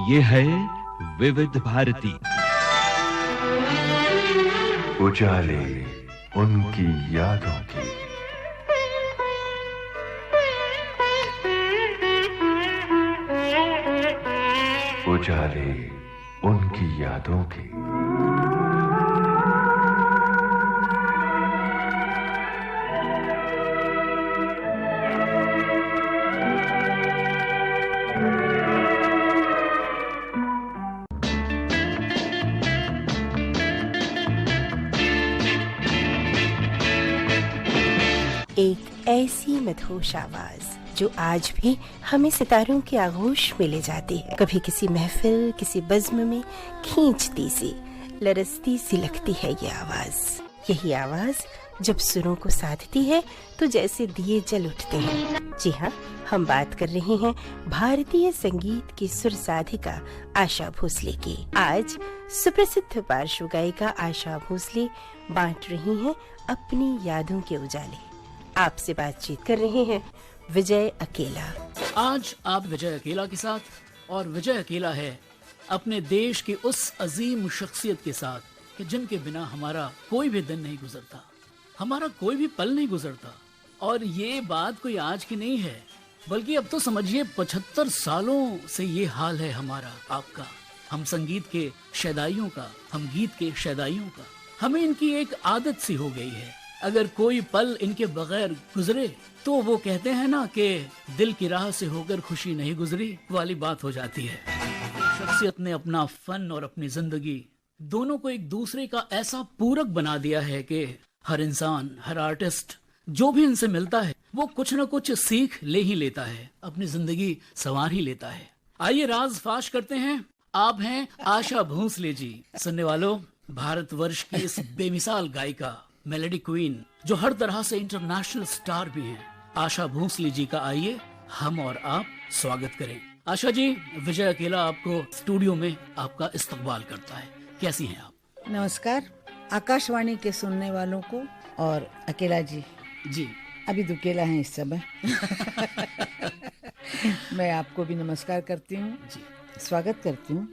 ये है विविध भारती। उजाले उनकी यादों की। उजाले उनकी यादों की। एक ऐसी मधुर आवाज जो आज भी हमें सितारों के आगोश में ले जाती है। कभी किसी महफिल, किसी बज़्म में खींचती सी, लरसती सी लगती है ये आवाज। यही आवाज जब सुरों को साधती है तो जैसे दिए जल उठते हैं। जी हाँ, हम बात कर रहे हैं भारतीय संगीत की सुर साधिका आशा भोसले की। आज सुप्रसिद्ध पार्श्व गायिका आशा भोसले बांट रही हैं अपनी यादों के उजाले। आपसे बातचीत कर रहे हैं विजय अकेला। आज आप विजय अकेला के साथ, और विजय अकेला है अपने देश की उस अजीम शख्सियत के साथ कि जिनके बिना हमारा कोई भी दिन नहीं गुजरता, हमारा कोई भी पल नहीं गुजरता। और ये बात कोई आज की नहीं है, बल्कि अब तो समझिए 75 सालों से ये हाल है हमारा, आपका, हम संगीत के शैदाइयों का, हम गीत के शैदाइयों का। हमें इनकी एक आदत सी हो गई है, अगर कोई पल इनके बगैर गुजरे तो वो कहते हैं ना कि दिल की राह से होकर खुशी नहीं गुजरी वाली बात हो जाती है। शख्सियत ने अपना फन और अपनी जिंदगी दोनों को एक दूसरे का ऐसा पूरक बना दिया है कि हर इंसान, हर आर्टिस्ट जो भी इनसे मिलता है वो कुछ न कुछ सीख ले ही लेता है, अपनी जिंदगी संवार ही लेता है। आइए राज फाश करते हैं। आप हैं आशा भोसले जी। सुनने वालों, भारतवर्ष की इस बेमिसाल गायिका, मेलोडी क्वीन, जो हर तरह से इंटरनेशनल स्टार भी हैं, आशा भोसले जी का आइए हम और आप स्वागत करें। आशा जी, विजय अकेला आपको स्टूडियो में आपका इस्तकबाल करता है। कैसी हैं आप? नमस्कार आकाशवाणी के सुनने वालों को, और अकेला जी अभी दुकेला हैं इस समय। मैं आपको भी नमस्कार करती हूँ, स्वागत करती हूँ।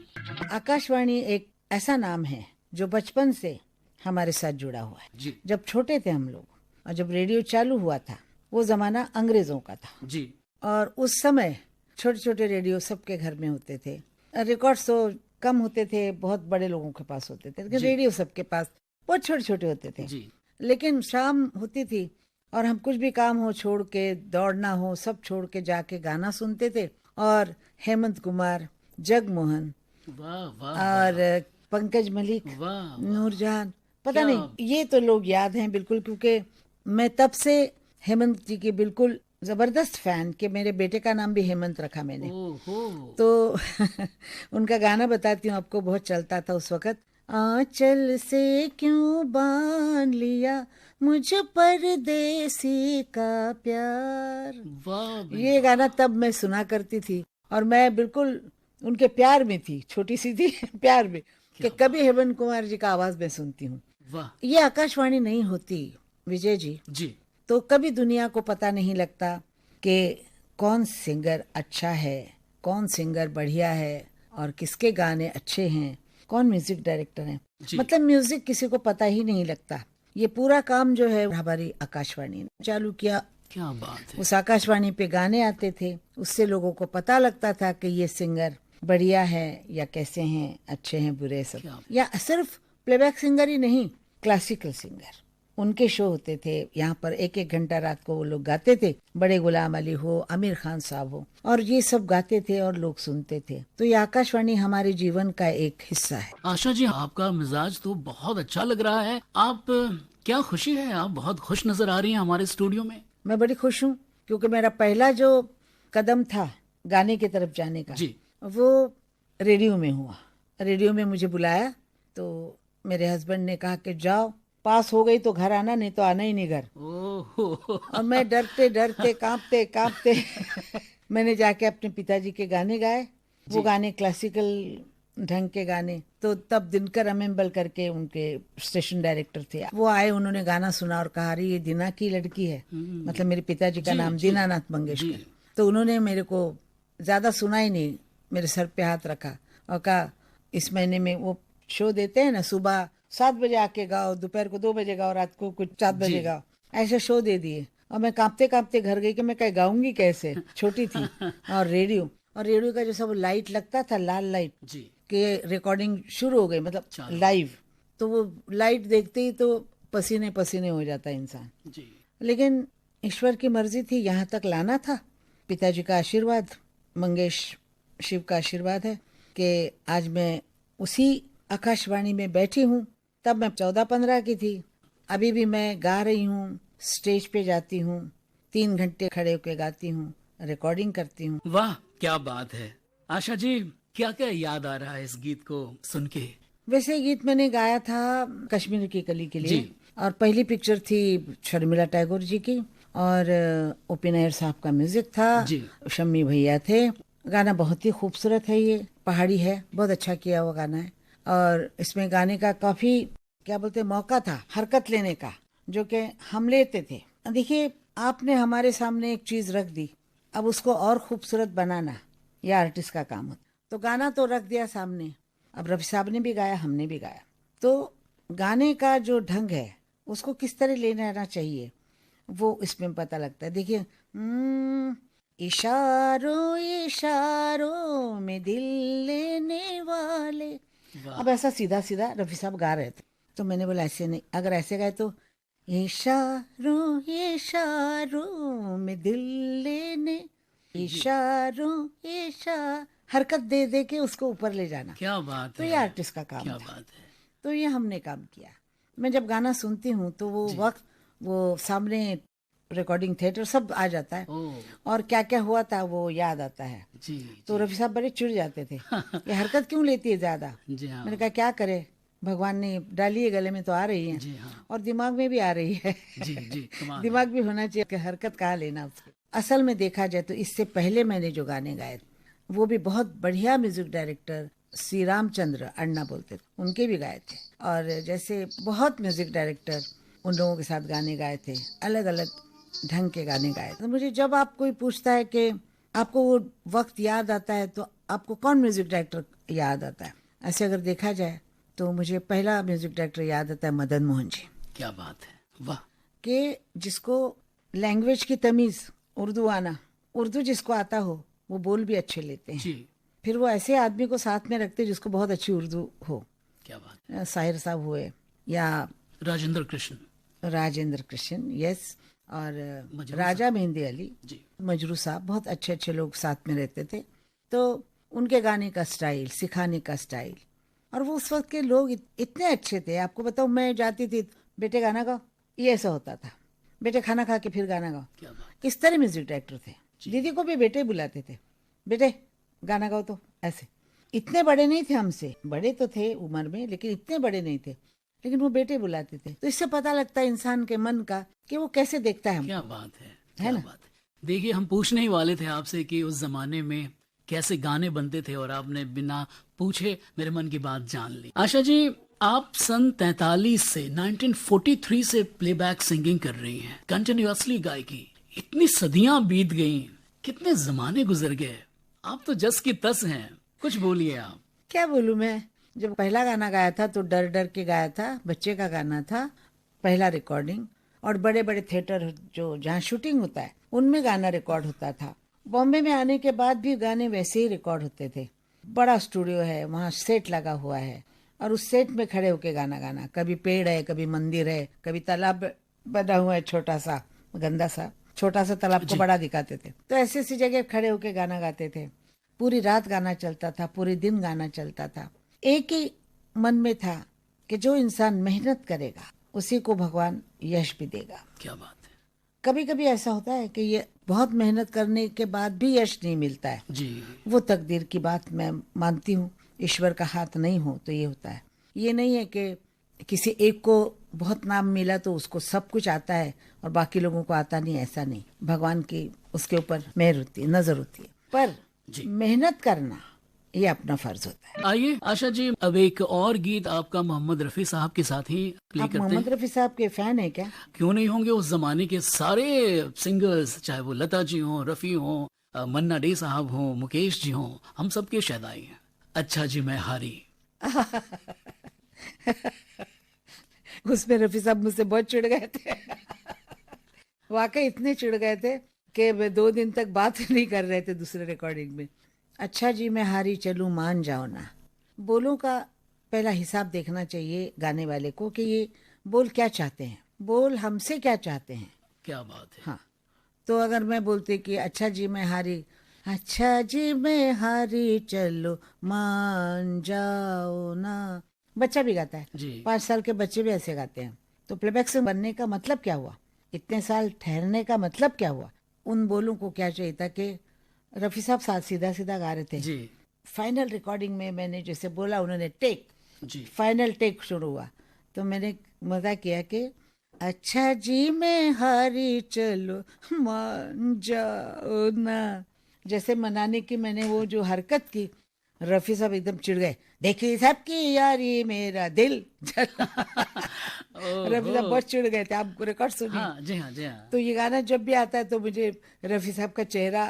आकाशवाणी एक ऐसा नाम है जो बचपन से हमारे साथ जुड़ा हुआ है जी। जब छोटे थे हम लोग और जब रेडियो चालू हुआ था, वो जमाना अंग्रेजों का था जी। और उस समय छोटे छोटे रेडियो सबके घर में होते थे। रिकॉर्ड्स तो कम होते थे, बहुत बड़े लोगों के पास होते थे, लेकिन रेडियो सबके पास बहुत छोटे छोटे होते थे जी। लेकिन शाम होती थी और हम कुछ भी काम हो छोड़ के, दौड़ना हो, सब छोड़ के जाके गाना सुनते थे। और हेमंत कुमार, जगमोहन वाह वाह और पंकज मलिक, वाह, नूरजहान, पता नहीं, ये तो लोग याद हैं बिल्कुल, क्योंकि मैं तब से हेमंत जी की बिल्कुल जबरदस्त फैन कि मेरे बेटे का नाम भी हेमंत रखा मैंने। तो उनका गाना बताती हूँ आपको, बहुत चलता था उस वक्त। आंचल से क्यों बांध लिया मुझ परदेसी का प्यार। वाह, ये गाना तब मैं सुना करती थी और मैं बिल्कुल उनके प्यार में थी, छोटी सी थी प्यार में, कि कभी हेमंत कुमार जी का आवाज मैं सुनती हूँ। ये आकाशवाणी नहीं होती विजय जी तो कभी दुनिया को पता नहीं लगता कि कौन सिंगर अच्छा है, कौन सिंगर बढ़िया है और किसके गाने अच्छे हैं, कौन म्यूजिक डायरेक्टर है। मतलब म्यूजिक किसी को पता ही नहीं लगता। ये पूरा काम जो है हमारी आकाशवाणी ने चालू किया। क्या बात है। उस आकाशवाणी पे गाने आते थे, उससे लोगों को पता लगता था कि ये सिंगर बढ़िया है या कैसे हैं, अच्छे हैं, बुरे, सब। या सिर्फ प्लेबैक सिंगर ही नहीं, क्लासिकल सिंगर, उनके शो होते थे यहाँ पर। एक एक घंटा रात को वो लोग गाते थे, बड़े गुलाम अली हो, आमिर खान साहब हो, और ये सब गाते थे और लोग सुनते थे। तो ये आकाशवाणी हमारे जीवन का एक हिस्सा है। आशा जी, आपका मिजाज तो बहुत अच्छा लग रहा है। आप, क्या खुशी है, आप बहुत खुश नजर आ रही हैं हमारे स्टूडियो में। मैं बड़ी खुश हूँ क्योंकि मेरा पहला जो कदम था गाने की तरफ जाने का वो रेडियो में हुआ। रेडियो में मुझे बुलाया तो मेरे हस्बैंड ने कहा कि जाओ, पास हो गई तो घर आना, नहीं तो आना ही नहीं घर। और मैं डरते डरते कांपते कांपते मैंने जाके अपने पिताजी के गाने गाए। वो गाने क्लासिकल ढंग के गाने। तो तब दिनकर अमेम्बल करके उनके स्टेशन डायरेक्टर थे, वो आए, उन्होंने गाना सुना और कहा अरे ये दीना की लड़की है, मतलब मेरे पिताजी का नाम दीनानाथ मंगेशकर। तो उन्होंने मेरे को ज्यादा सुना ही नहीं, मेरे सर पे हाथ रखा और कहा इस महीने में वो शो देते हैं ना, सुबह 7 बजे आके गाओ, दोपहर को 2 बजे गाओ, रात को कुछ 7 बजे गाओ, ऐसे शो दे दिए। और मैं कांपते कांपते घर गई कि मैं क्या गाऊंगी कैसे, छोटी थी। और रेडियो का जो सब लाइट लगता था, लाल लाइट जी के रिकॉर्डिंग शुरू हो गई, मतलब लाइव, तो वो लाइट देखते ही तो पसीने पसीने हो जाता है इंसान जी। लेकिन ईश्वर की मर्जी थी, यहाँ तक लाना था। पिताजी का आशीर्वाद, मंगेश शिव का आशीर्वाद है कि आज मैं उसी आकाशवाणी में बैठी हूँ। तब मैं 14-15 की थी। अभी भी मैं गा रही हूँ, स्टेज पे जाती हूँ, 3 घंटे खड़े होकर गाती हूँ, रिकॉर्डिंग करती हूँ। वाह क्या बात है। आशा जी क्या क्या याद आ रहा है इस गीत को सुन के? वैसे गीत मैंने गाया था कश्मीर की कली के लिए जी। और पहली पिक्चर थी शर्मिला टैगोर जी की और ओपी नायर साहब का म्यूजिक था जी। शम्मी भैया थे। गाना बहुत ही खूबसूरत है, ये पहाड़ी है, बहुत अच्छा किया हुआ गाना है। और इसमें गाने का काफी क्या बोलते मौका था हरकत लेने का, जो कि हम लेते थे। देखिए आपने हमारे सामने एक चीज रख दी, अब उसको और खूबसूरत बनाना ये आर्टिस्ट का काम होता। तो गाना तो रख दिया सामने, अब रफी साहब ने भी गाया, हमने भी गाया, तो गाने का जो ढंग है उसको किस तरह लेना आना चाहिए वो इसमें पता लगता है। देखिए इशारों इशारों में दिल लेने वाले, अब ऐसा सीधा सीधा रफी साहब गा रहे थे, तो मैंने बोला ऐसे नहीं, अगर ऐसे गाए तो इशारों इशारों में दिल लेने, इशारों हरकत दे दे के उसको ऊपर ले जाना। क्या बात तो है, ये आर्टिस्ट का काम क्या था। बात है। तो ये हमने काम किया। मैं जब गाना सुनती हूँ तो वो वक्त वो सामने रिकॉर्डिंग थिएटर सब आ जाता है और क्या क्या हुआ था वो याद आता है। जी, तो रफी साहब बड़े चिढ़ जाते थे ये हरकत क्यों लेती है ज्यादा। जी हाँ। मैंने कहा क्या करे, भगवान ने डाली है गले में तो आ रही है। जी हाँ। और दिमाग में भी आ रही है। जी जी कमाल है। दिमाग भी होना चाहिए कि हरकत कहाँ लेना उसकी। असल में देखा जाए तो इससे पहले मैंने जो गाने गाए वो भी बहुत बढ़िया म्यूजिक डायरेक्टर श्री रामचंद्र अन्ना बोलते थे, उनके भी गाए थे। और जैसे बहुत म्यूजिक डायरेक्टर उन लोगों के साथ गाने गाए थे, अलग अलग ढंग के गाने गाए। तो मुझे जब आप कोई पूछता है कि आपको वो वक्त याद आता है तो आपको कौन म्यूजिक डायरेक्टर याद आता है, ऐसे अगर देखा जाए तो मुझे पहला म्यूजिक डायरेक्टर याद आता है मदन मोहन जी। क्या बात है, वाह। कि जिसको लैंग्वेज की तमीज, उर्दू आना, उर्दू जिसको आता हो वो बोल भी अच्छे लेते हैं। जी फिर वो ऐसे आदमी को साथ में रखते जिसको बहुत अच्छी उर्दू हो। क्या बात। साहिर साहब हुए या राजेंद्र कृष्ण, यस, और राजा मेहंदी अली जी, मजरू साहब, बहुत अच्छे अच्छे लोग साथ में रहते थे। तो उनके गाने का स्टाइल, सिखाने का स्टाइल, और वो उस वक्त के लोग इतने अच्छे थे। आपको बताऊं, मैं जाती थी, बेटे गाना गाओ, ये ऐसा होता था, बेटे खाना खा के फिर गाना गाओ। क्या बात। इस तरह म्यूजिक डायरेक्टर थे। दीदी को भी बेटे बुलाते थे, बेटे गाना गाओ, तो ऐसे। इतने बड़े नहीं थे हमसे, बड़े तो थे उम्र में लेकिन इतने बड़े नहीं थे, लेकिन वो बेटे बुलाते थे। तो इससे पता लगता है इंसान के मन का कि वो कैसे देखता है हमको। क्या बात है, है क्या ना? बात है। देखिए हम पूछने ही वाले थे आपसे कि उस जमाने में कैसे गाने बनते थे और आपने बिना पूछे मेरे मन की बात जान ली। आशा जी आप सन 43 से 1943 से प्लेबैक सिंगिंग कर रही हैं, कंटिन्यूअसली गायकी। इतनी सदियां बीत गई, कितने जमाने गुजर गए, आप तो जस की तस हैं। कुछ बोलिए आप। क्या बोलूं मैं, जब पहला गाना गाया था तो डर डर के गाया था, बच्चे का गाना था, पहला रिकॉर्डिंग। और बड़े बड़े थिएटर जो जहाँ शूटिंग होता है उनमें गाना रिकॉर्ड होता था। बॉम्बे में आने के बाद भी गाने वैसे ही रिकॉर्ड होते थे। बड़ा स्टूडियो है, वहाँ सेट लगा हुआ है और उस सेट में खड़े होके गाना गाना। कभी पेड़ है, कभी मंदिर है, कभी तालाब बना हुआ है, छोटा सा गंदा सा, छोटा सा तालाब को बड़ा दिखाते थे। तो ऐसी ऐसी जगह खड़े होके गाना गाते थे। पूरी रात गाना चलता था, पूरे दिन गाना चलता था। एक ही मन में था कि जो इंसान मेहनत करेगा उसी को भगवान यश भी देगा। क्या बात है। कभी कभी ऐसा होता है कि ये बहुत मेहनत करने के बाद भी यश नहीं मिलता है, जी वो तकदीर की बात मैं मानती हूँ। ईश्वर का हाथ नहीं हो तो ये होता है। ये नहीं है कि किसी एक को बहुत नाम मिला तो उसको सब कुछ आता है और बाकी लोगों को आता नहीं, ऐसा नहीं। भगवान की उसके ऊपर मेहर होती है, नजर होती है, पर मेहनत करना ये अपना फर्ज होता है। आइए आशा जी अब एक और गीत आपका मोहम्मद रफी साहब के साथ ही प्ले आप करते हैं। मोहम्मद रफी साहब के फैन है क्या? क्यों नहीं होंगे, उस जमाने के सारे सिंगर्स, चाहे वो लता जी हों, रफी हों, मन्ना डे साहब हों, मुकेश जी हों, हम सबके शहदाई हैं। अच्छा जी मैं हारी। उसमें रफी साहब मुझसे बहुत चिढ़ गए थे। वाकई इतने चिढ़ गए थे कि वे 2 दिन तक बात ही नहीं कर रहे थे दूसरे रिकॉर्डिंग में। अच्छा जी मैं हारी चलूं मान जाओ ना, बोलों का पहला हिसाब देखना चाहिए गाने वाले को कि ये बोल क्या चाहते हैं, बोल हमसे क्या चाहते हैं। क्या बात है। हाँ, तो अगर मैं बोलती कि अच्छा जी मैं हारी, अच्छा जी मैं हारी चलो मान जाओ ना, बच्चा भी गाता है जी 5 साल के बच्चे भी ऐसे गाते हैं। तो प्लेबैक सिंगर बनने का मतलब क्या हुआ, इतने साल ठहरने का मतलब क्या हुआ। उन बोलों को क्या चाहिए था कि रफी साहब साथ सीधा सीधा गा रहे थे। जी फाइनल रिकॉर्डिंग में मैंने जैसे बोला, उन्होंने टेक, जी फाइनल टेक शुरू हुआ तो मैंने मजा किया कि अच्छा जी मैं हारी चलो मान जाओ ना, जैसे मनाने की मैंने वो जो हरकत की, रफी साहब एकदम चिढ़ गए, देखी सबकी यारी मेरा दिल जला। रफी साहब बहुत चिढ़ गए थे, आप रिकॉर्ड सुनिए। हाँ जी हाँ जी हाँ। तो ये गाना जब भी आता है तो मुझे रफी साहब का चेहरा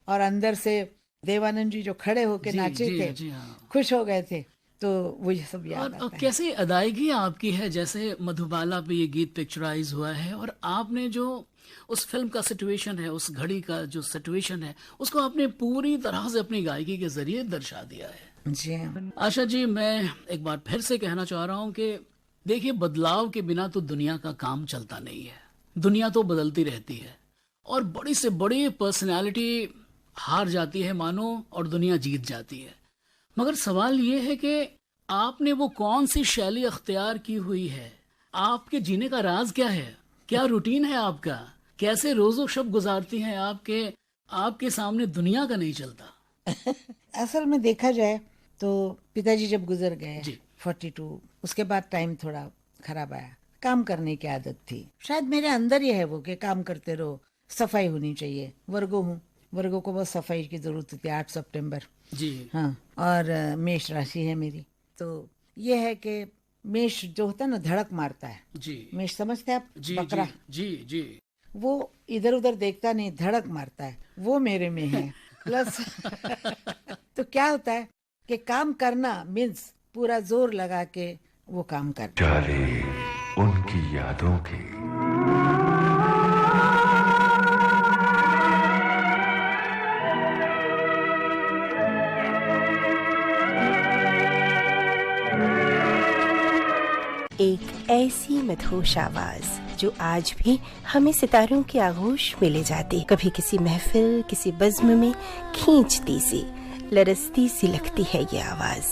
और अंदर से देवानंद जी जो खड़े होके जी नाचे जी थे, जी हाँ। खुश हो गए थे, तो वो ये सब याद और आता है। कैसी अदायगी आपकी है, जैसे मधुबाला पे ये गीत पिक्चराइज हुआ है और आपने जो उस फिल्म का सिचुएशन है, उस घड़ी का जो सिचुएशन है, उसको आपने पूरी तरह से अपनी गायकी के जरिए दर्शा दिया है। जी हाँ। आशा जी मैं एक बार फिर से कहना चाह रहा हूँ कि देखिए बदलाव के बिना तो दुनिया का काम चलता नहीं है, दुनिया तो बदलती रहती है और बड़ी से बड़ी पर्सनैलिटी हार जाती है मानो और दुनिया जीत जाती है। मगर सवाल ये है कि आपने वो कौन सी शैली अख्तियार की हुई है, आपके जीने का राज क्या है, क्या रूटीन है आपका, कैसे रोजो शब गुजारती हैं आपके आपके सामने दुनिया का नहीं चलता। असल में देखा जाए तो पिताजी जब गुजर गए जी 42, उसके बाद टाइम थोड़ा खराब आया, काम करने की आदत थी, शायद मेरे अंदर ही है वो कि काम करते रहो, सफाई होनी चाहिए। वर्गो हूँ, वर्गो को बहुत सफाई की जरूरत होती है। 8 सितंबर जी हाँ, और मेष राशि है मेरी, तो ये है कि मेष जो होता है ना धड़क मारता है। जी मेष समझते हैं आप, जी बकरा, जी जी जी वो इधर उधर देखता नहीं, धड़क मारता है, वो मेरे में है। प्लस तो क्या होता है कि काम करना मीन्स पूरा जोर लगा के वो काम करना। उजाले उनकी यादों के। एक ऐसी मदहोश आवाज जो आज भी हमें सितारों की आगोश में ले जाती, कभी किसी महफिल किसी बज्म में खींचती सी, लरसती सी लगती है ये आवाज।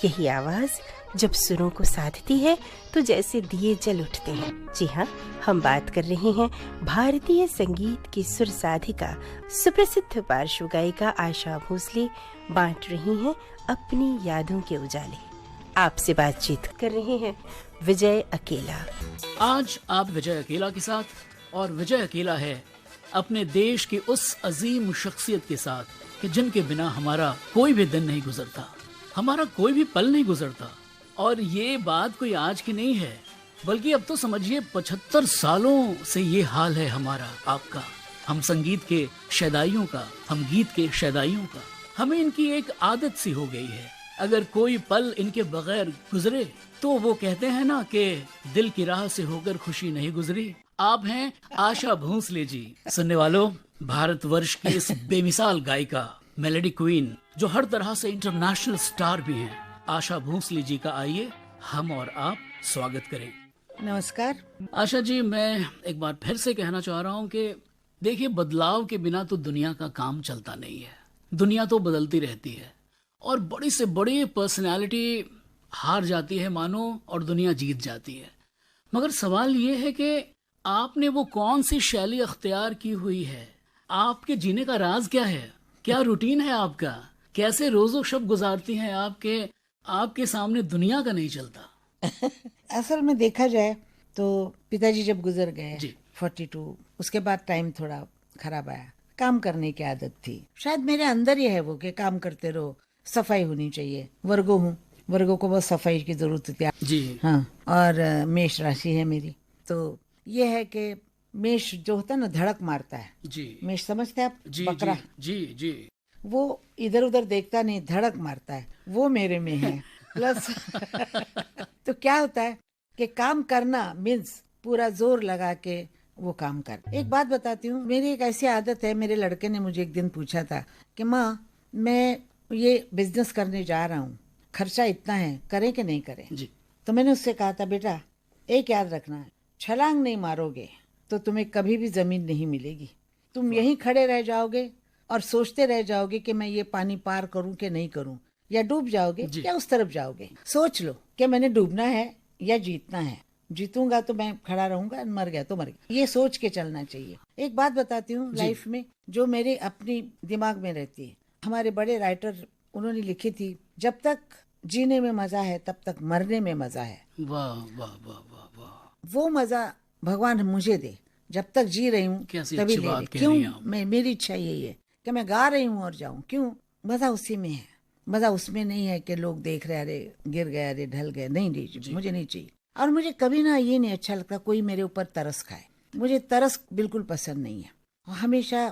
यही आवाज जब सुरों को साधती है तो जैसे दिए जल उठते हैं। जी हाँ, हम बात कर रहे हैं भारतीय संगीत की सुर साधिका सुप्रसिद्ध पार्श्व गायिका आशा भोसले बांट रही हैं अपनी यादों के उजाले। आपसे बातचीत कर रहे हैं विजय अकेला। आज आप विजय अकेला के साथ, और विजय अकेला है अपने देश की उस अजीम शख्सियत के साथ कि जिनके बिना हमारा कोई भी दिन नहीं गुजरता, हमारा कोई भी पल नहीं गुजरता। और ये बात कोई आज की नहीं है, बल्कि अब तो समझिए 75 सालों से ये हाल है हमारा आपका, हम संगीत के शैदाइयों का, हम गीत के शैदाइयों का। हमें इनकी एक आदत सी हो गई है, अगर कोई पल इनके बगैर गुजरे तो वो कहते हैं ना कि दिल की राह से होकर खुशी नहीं गुजरी। आप हैं आशा भोसले जी। सुनने वालों, भारतवर्ष की इस बेमिसाल गायिका, मेलोडी क्वीन, जो हर तरह से इंटरनेशनल स्टार भी हैं, आशा भोसले जी का आइए हम और आप स्वागत करें। नमस्कार। आशा जी मैं एक बार फिर से कहना चाह रहा हूँ कि देखिए बदलाव के बिना तो दुनिया का काम चलता नहीं है, दुनिया तो बदलती रहती है और बड़ी से बड़ी पर्सनैलिटी हार जाती है मानो और दुनिया जीत जाती है। मगर सवाल ये है कि आपने वो कौन सी शैली अख्तियार की हुई है, आपके जीने का राज क्या है, क्या रूटीन है आपका, कैसे रोजो शब गुजारती हैं आपके सामने दुनिया का नहीं चलता। असल में देखा जाए तो पिताजी जब गुजर गए जी 42, उसके बाद टाइम थोड़ा खराब आया, काम करने की आदत थी, शायद मेरे अंदर ही है वो कि काम करते रहो, सफाई होनी चाहिए। वर्गो हूँ, वर्गो को बहुत सफाई की जरूरत होती है। जी हाँ, और मेष राशि है मेरी, तो ये है कि मेष जो होता है ना धड़क मारता है। जी मेष समझते हैं आप, जी बकरा, जी जी वो इधर उधर देखता नहीं, धड़क मारता है, वो मेरे में है। प्लस तो क्या होता है कि काम करना मीन्स पूरा जोर लगा के वो काम कर। एक बात बताती हूँ, मेरी एक ऐसी आदत है, मेरे लड़के ने मुझे एक दिन पूछा था कि माँ मैं ये बिजनेस करने जा रहा हूँ, खर्चा इतना है, करें कि नहीं करें जी। तो मैंने उससे कहा था बेटा एक याद रखना, छलांग नहीं मारोगे तो तुम्हें कभी भी जमीन नहीं मिलेगी। तुम यहीं खड़े रह जाओगे और सोचते रह जाओगे कि मैं ये पानी पार करूं कि नहीं करूं, या डूब जाओगे या उस तरफ जाओगे। सोच लो कि मैंने डूबना है या जीतना है। जीतूंगा तो मैं खड़ा रहूंगा, मर गया तो मर गया। ये सोच के चलना चाहिए। एक बात बताती हूँ लाइफ में जो मेरे अपनी दिमाग में रहती है, हमारे बड़े राइटर उन्होंने लिखी थी, जब तक जीने में मजा है तब तक मरने में मजा है। वाह वाह वाह वाह वाह। वो मजा भगवान मुझे दे, जब तक जी रही हूँ तभी ले ले। क्यों? मेरी इच्छा यही है कि मैं गा रही हूँ और जाऊं। क्यों? मजा उसी में है, मजा उसमें नहीं है कि लोग देख रहे, अरे गिर गए, अरे ढल गए। नहीं, मुझे नहीं चाहिए। और मुझे कभी ना ये नहीं अच्छा लगता कोई मेरे ऊपर तरस खाए। मुझे तरस बिल्कुल पसंद नहीं है। हमेशा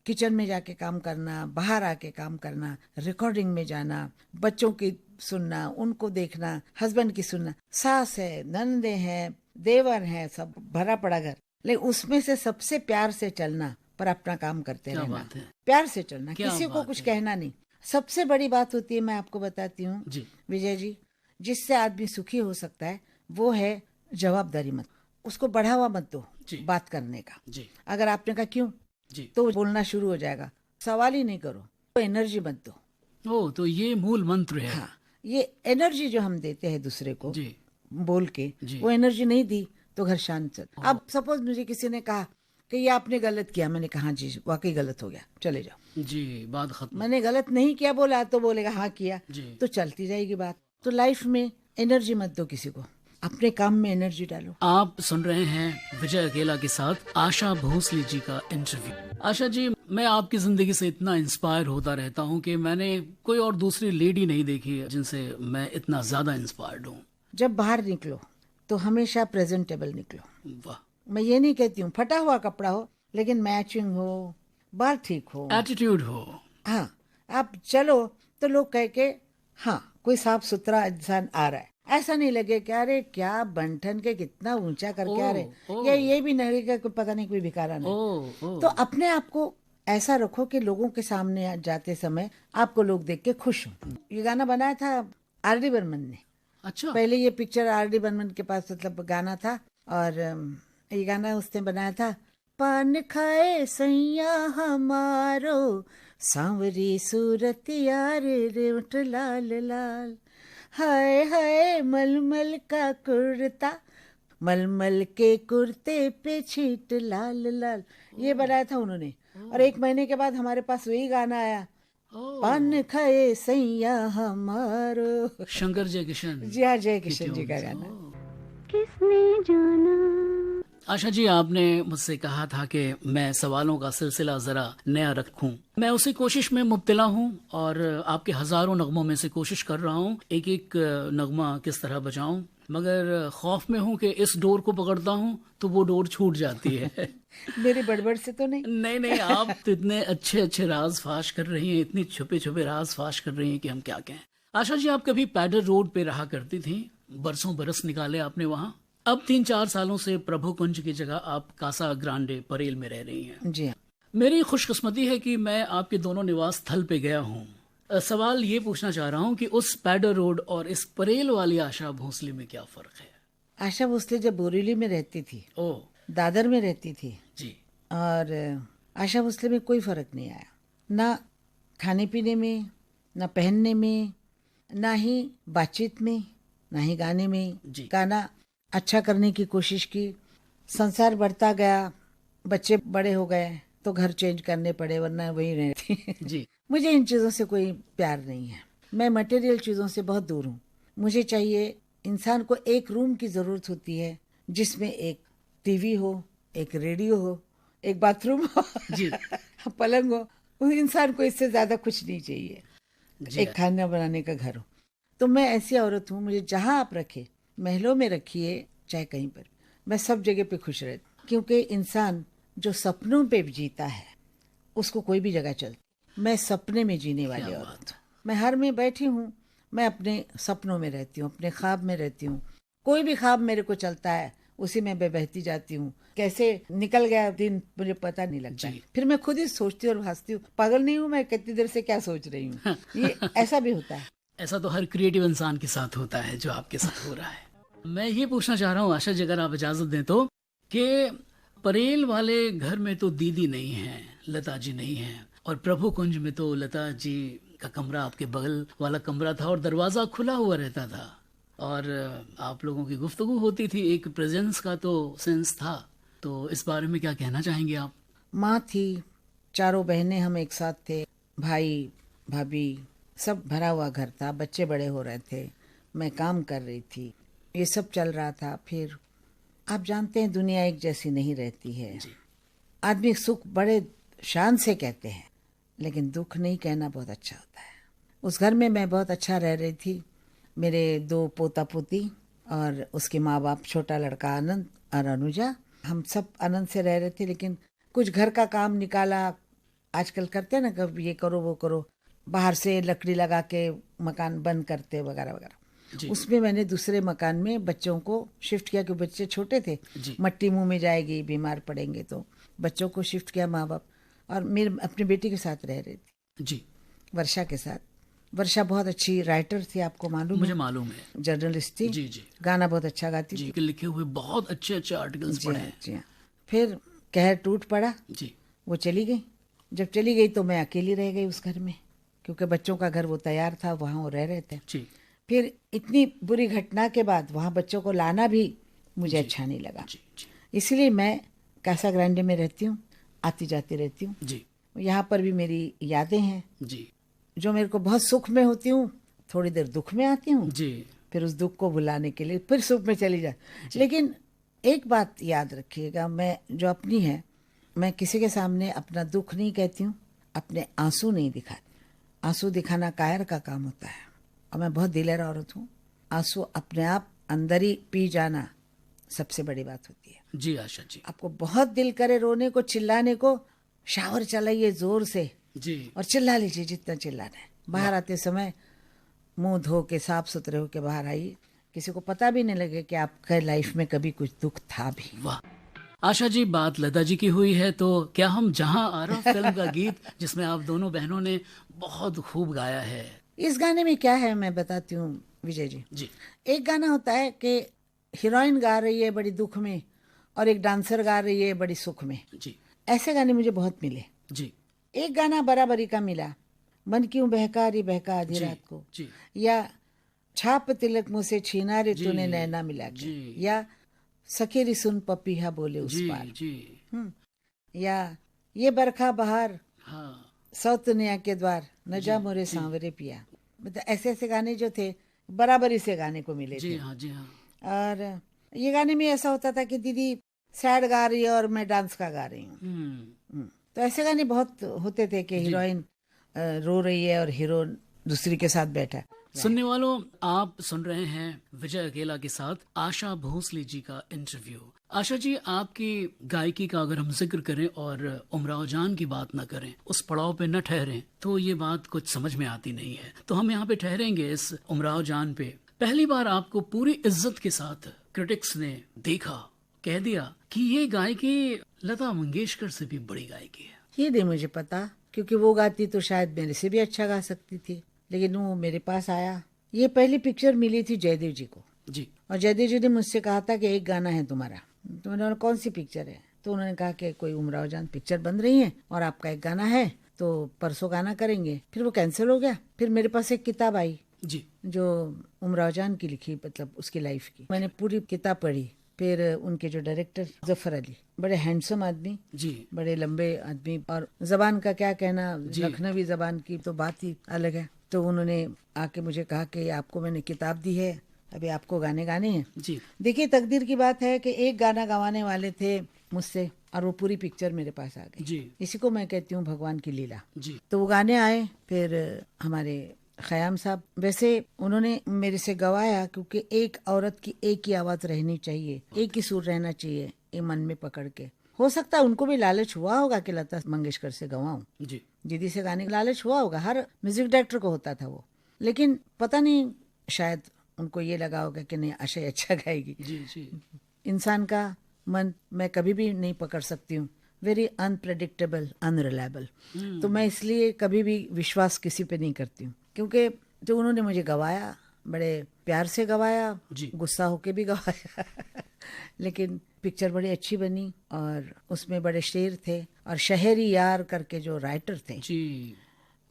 किचन में जाके काम करना, बाहर आके काम करना, रिकॉर्डिंग में जाना, बच्चों की सुनना, उनको देखना, हस्बैंड की सुनना, सास है, नंदे हैं, देवर है, सब भरा पड़ा घर, लेकिन उसमें से सबसे प्यार से चलना, पर अपना काम करते रहना, प्यार से चलना, किसी को कुछ कहना नहीं। सबसे बड़ी बात होती है, मैं आपको बताती हूँ विजय जी, जिससे आदमी सुखी हो सकता है वो है जवाबदारी मत, उसको बढ़ावा मत दो बात करने का। अगर आपने कहा क्यों तो बोलना शुरू हो जाएगा, सवाल ही नहीं करो, तो एनर्जी मत दो। ओ, तो ये मूल मंत्र है। हाँ, ये एनर्जी जो हम देते हैं दूसरे को बोल के, वो एनर्जी नहीं दी तो घर शांत चल। अब सपोज मुझे किसी ने कहा कि ये आपने गलत किया, मैंने कहा जी वाकई गलत हो गया, चले जाओ जी, बात खत्म। मैंने गलत नहीं किया बोला तो बोलेगा हाँ किया, तो चलती जाएगी बात। तो लाइफ में एनर्जी मत दो किसी को, अपने काम में एनर्जी डालो। आप सुन रहे हैं विजय अकेला के साथ आशा भोसले जी का इंटरव्यू। आशा जी, मैं आपकी जिंदगी से इतना इंस्पायर होता रहता हूँ कि मैंने कोई और दूसरी लेडी नहीं देखी है जिनसे मैं इतना ज्यादा इंस्पायर्ड हूँ। जब बाहर निकलो तो हमेशा प्रेजेंटेबल निकलो। वाह। मैं ये नहीं कहती हूँ फटा हुआ कपड़ा हो, लेकिन मैचिंग हो, बाल ठीक हो, एटीट्यूड हो। हाँ, आप चलो तो लोग कह के हाँ कोई साफ सुथरा इंसान आ रहा है, ऐसा नहीं लगे कि अरे क्या बंठन के कितना ऊंचा करके आ रहे, ये भी नहीं लगेगा कोई पता नहीं कोई भिखारा नहीं। तो अपने आप को ऐसा रखो कि लोगों के सामने जाते समय आपको लोग देख के खुश हो। ये गाना बनाया था आर.डी. बर्मन ने। अच्छा। पहले ये पिक्चर आर.डी. बर्मन के पास मतलब गाना था, और ये गाना उसने बनाया था। पान खाए सैया हमारो, सांवरी सूरत यार रेवट लाल लाल, हाय हाय मलमल का कुर्ता, मलमल के कुर्ते पे छींट लाल लाल। ये बनाया था उन्होंने, और 1 महीने के बाद हमारे पास वही गाना आया, पान खाए सैया हमारो। शंकर जय किशन जी हाँ, जय किशन जी का गाना। किसने जाना। आशा जी, आपने मुझसे कहा था कि मैं सवालों का सिलसिला जरा नया रखूं। मैं उसी कोशिश में मुब्तला हूं और आपके हजारों नगमों में से कोशिश कर रहा हूं एक एक नगमा किस तरह बजाऊं, मगर खौफ में हूं कि इस डोर को पकड़ता हूं तो वो डोर छूट जाती है। मेरी बड़बड़ से तो नहीं? नहीं, आप तो इतने अच्छे अच्छे राज फाश कर रही हैं, इतनी छुपे छुपे राज फाश कर रही हैं कि हम क्या कहें। आशा जी, आप कभी पैडर रोड पे रहा करती थी, बरसों बरस निकाले आपने वहाँ। अब 3-4 सालों से प्रभु कुंज की जगह आप कासा ग्रांडे परेल में रह रही हैं। जी। मेरी खुशकिस्मती है कि मैं आपके दोनों निवास स्थल पे गया हूँ। सवाल ये पूछना चाह रहा हूँ कि उस पैडर रोड और इस परेल वाली आशा भोसले में क्या फर्क है? आशा भोसले जब बोरीवली में रहती थी, दादर में रहती थी जी, और आशा भोसले में कोई फर्क नहीं आया, ना खाने पीने में, ना पहनने में, ना ही बातचीत में, ना ही गाने में। गाना अच्छा करने की कोशिश की, संसार बढ़ता गया, बच्चे बड़े हो गए तो घर चेंज करने पड़े, वरना वही रहती जी। मुझे इन चीज़ों से कोई प्यार नहीं है, मैं मटेरियल चीज़ों से बहुत दूर हूँ। मुझे चाहिए, इंसान को एक रूम की ज़रूरत होती है जिसमें एक टीवी हो, एक रेडियो हो, एक बाथरूम हो जी, पलंग हो। इंसान को इससे ज़्यादा कुछ नहीं चाहिए। एक खाना बनाने का घर हो। तो मैं ऐसी औरत हूँ, मुझे जहाँ आप रखे, महलों में रखिए चाहे कहीं पर, मैं सब जगह पे खुश रहती, क्योंकि इंसान जो सपनों पे जीता है उसको कोई भी जगह चलती। मैं सपने में जीने वाली औरत हूँ। मैं हर में बैठी हूँ, मैं अपने सपनों में रहती हूँ, अपने ख्वाब में रहती हूँ। कोई भी ख्वाब मेरे को चलता है, उसी में मैं बहती जाती हूँ। कैसे निकल गया दिन मुझे पता नहीं लगता है। फिर मैं खुद ही सोचती हूँ और हंसती हूँ, पागल नहीं हूँ मैं, कितनी देर से क्या सोच रही हूँ। ये ऐसा भी होता है। ऐसा तो हर क्रिएटिव इंसान के साथ होता है जो आपके साथ हो रहा है। मैं ये पूछना चाह रहा हूँ आशा जी, अगर आप इजाजत दें तो, कि परेल वाले घर में तो दीदी नहीं है, लता जी नहीं है, और प्रभु कुंज में तो लता जी का कमरा आपके बगल वाला कमरा था और दरवाजा खुला हुआ रहता था और आप लोगों की गुफ्तगू होती थी, एक प्रेजेंस का तो सेंस था। तो इस बारे में क्या कहना चाहेंगे आप? माँ थी, चारों बहनें हम एक साथ थे, भाई भाभी सब भरा हुआ घर था, बच्चे बड़े हो रहे थे, मैं काम कर रही थी, ये सब चल रहा था। फिर आप जानते हैं दुनिया एक जैसी नहीं रहती है। आदमी सुख बड़े शान से कहते हैं, लेकिन दुख नहीं कहना बहुत अच्छा होता है। उस घर में मैं बहुत अच्छा रह रही थी। मेरे 2 पोता पोती और उसके माँ बाप, छोटा लड़का आनंद और अनुजा, हम सब आनंद से रह रहे थे। लेकिन कुछ घर का काम निकाला, आजकल करते हैं ना, कभी ये करो वो करो, बाहर से लकड़ी लगा के मकान बंद करते वगैरह वगैरह। उसमें मैंने दूसरे मकान में बच्चों को शिफ्ट किया, क्योंकि बच्चे छोटे थे, मट्टी मुंह में जाएगी, बीमार पड़ेंगे, तो बच्चों को शिफ्ट किया माँ बाप। और मेरे अपनी बेटी के साथ रह रही थी जी, वर्षा के साथ। वर्षा बहुत अच्छी राइटर थी, आपको मालूम मुझे है? मालूम है। जर्नलिस्ट थी। जी जी गाना बहुत अच्छा गाती जी, थी। के लिखे हुए बहुत अच्छे अच्छे आर्टिकल्स जी पढ़े हाँ, हैं। जी हाँ। फिर कहर टूट पड़ा, जी वो चली गई। जब चली गई तो मैं अकेली रह गई उस घर में, क्योंकि बच्चों का घर वो तैयार था, वहाँ वो रह रहे थे। जी फिर इतनी बुरी घटना के बाद वहाँ बच्चों को लाना भी मुझे अच्छा नहीं लगा। जी जी इसलिए मैं कैसा ग्रांडे में रहती हूँ, आती जाती रहती हूँ। जी यहाँ पर भी मेरी यादें हैं, जी जो मेरे को बहुत सुख में होती हूँ, थोड़ी देर दुख में आती हूँ, जी फिर उस दुख को भुलाने के लिए फिर सुख में चली जा। लेकिन एक बात याद रखिएगा, मैं जो अपनी है, मैं किसी के सामने अपना दुख नहीं कहती हूँ, अपने आंसू नहीं दिखाती। आंसू दिखाना कायर का काम होता है, और मैं बहुत दिलेर औरत हूँ। आंसू अपने आप अंदर ही पी जाना सबसे बड़ी बात होती है। जी आशा जी। आपको बहुत दिल करे रोने को, चिल्लाने को, शावर चलाइए जोर से जी और चिल्ला लीजिए जितना चिल्लाना है। बाहर आते समय मुंह धो के साफ सुथरे होके बाहर आइए, किसी को पता भी नहीं लगे कि आपके लाइफ में कभी कुछ दुख था भी। वाह आशा जी, बात लता जी की हुई है, तो क्या हम जहां आ रहा फिल्म का गीत जिसमें आप दोनों बहनों ने बहुत खूब गाया है, इस गाने में क्या है मैं बताती हूँ विजय जी। जी एक गाना होता है कि हीरोइन गा रही है बड़ी दुख में और एक डांसर गा रही है बड़ी सुख में। जी ऐसे गाने मुझे बहुत मिले। जी एक गाना बराबरी का मिला, मन क्यों बहका री बहका आधी रात को, जी या छाप तिलक मुँह से छीना रे जी, तूने नैना मिला के, जी। या सखेरी सुन पपीहा बोले उस जी पार, जी या ये बरखा बहार हाँ सौत दुनिया के द्वार न जा मोरे सांवरे पिया। मतलब ऐसे ऐसे गाने जो थे बराबरी से गाने को मिले जी थे। हाँ जी हाँ और ये गाने में ऐसा होता था कि दीदी सैड गा रही है और मैं डांस का गा रही हूँ। तो ऐसे गाने बहुत होते थे कि हीरोइन रो रही है और हीरो दूसरी के साथ बैठा है। सुनने वालों, आप सुन रहे हैं विजय अकेला के साथ आशा भोसले जी का इंटरव्यू। आशा जी, आपकी गायकी का अगर हम जिक्र करें और उमराव जान की बात न करें, उस पड़ाव पे न ठहरें, तो ये बात कुछ समझ में आती नहीं है। तो हम यहाँ पे ठहरेंगे इस उमराव जान पे। पहली बार आपको पूरी इज्जत के साथ क्रिटिक्स ने देखा, कह दिया कि ये गायकी लता मंगेशकर से भी बड़ी गायकी है। ये नहीं मुझे पता, क्योंकि वो गाती तो शायद मेरे से भी अच्छा गा सकती थी, लेकिन वो मेरे पास आया। ये पहली पिक्चर मिली थी जयदेव जी को जी, और जयदेव जी ने मुझसे कहा था कि एक गाना है तुम्हारा। तो मैंने बोला कौन सी पिक्चर है? तो उन्होंने कहा कि कोई उमराव जान पिक्चर बन रही है और आपका एक गाना है, तो परसों गाना करेंगे। फिर वो कैंसिल हो गया। फिर मेरे पास एक किताब आई जी, जो उमराव जान की लिखी, मतलब उसकी लाइफ की। मैंने पूरी किताब पढ़ी। फिर उनके जो डायरेक्टर जफर अली, बड़े हैंडसम आदमी, जी, बड़े लंबे आदमी, और जबान का क्या कहना, लखनवी जबान की तो बात ही अलग है। तो उन्होंने आके मुझे कहा कि आपको मैंने किताब दी है, अभी आपको गाने गाने हैं। जी, देखिए तकदीर की बात है कि एक गाना गवाने वाले थे मुझसे और वो पूरी पिक्चर मेरे पास आ गई। जी, इसी को मैं कहती हूँ भगवान की लीला। जी, तो वो गाने आए। फिर हमारे खयाम साहब, वैसे उन्होंने मेरे से गवाया, क्योंकि एक औरत की एक ही आवाज रहनी चाहिए, एक ही सुर रहना चाहिए, ये मन में पकड़ के। हो सकता है उनको भी लालच हुआ होगा कि लता मंगेशकर से गवाऊं। जी, दीदी से गाने का लालच हुआ होगा, हर म्यूजिक डायरेक्टर को होता था वो, लेकिन पता नहीं शायद उनको ये लगा होगा कि नहीं आशा अच्छा गाएगी। जी जी। इंसान का मन मैं कभी भी नहीं पकड़ सकती हूँ, वेरी अनप्रेडिक्टेबल, अनरिलायबल। तो मैं इसलिए कभी भी विश्वास किसी पे नहीं करती हूँ, क्योंकि जो उन्होंने मुझे गवाया, बड़े प्यार से गवाया, गुस्सा होके भी गवाया लेकिन पिक्चर बड़ी अच्छी बनी और उसमें बड़े शेर थे, और शहरी यार करके जो राइटर थे जी,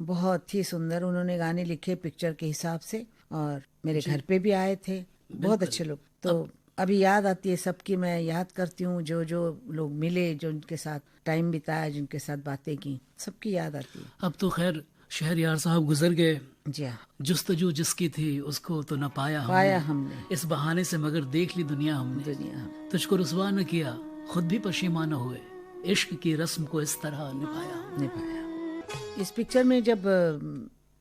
बहुत ही सुंदर उन्होंने गाने लिखे पिक्चर के हिसाब से, और मेरे घर पे भी आए थे बहुत अच्छे लोग। तो अभी याद आती है सबकी, मैं याद करती हूँ जो जो लोग मिले, जो उनके साथ टाइम बिताया, जिनके साथ बातें की, सबकी याद आती है। अब तो खैर शहरयार साहब गुजर गए, जी हाँ, जुस्तजू जिसकी थी उसको तो न पाया हमने। इस बहाने से मगर देख ली दुनिया हमने, तुझको रुसवा न किया, खुद भी पशीमा न हुए, इश्क की रस्म को इस तरह निभाया। इस पिक्चर में जब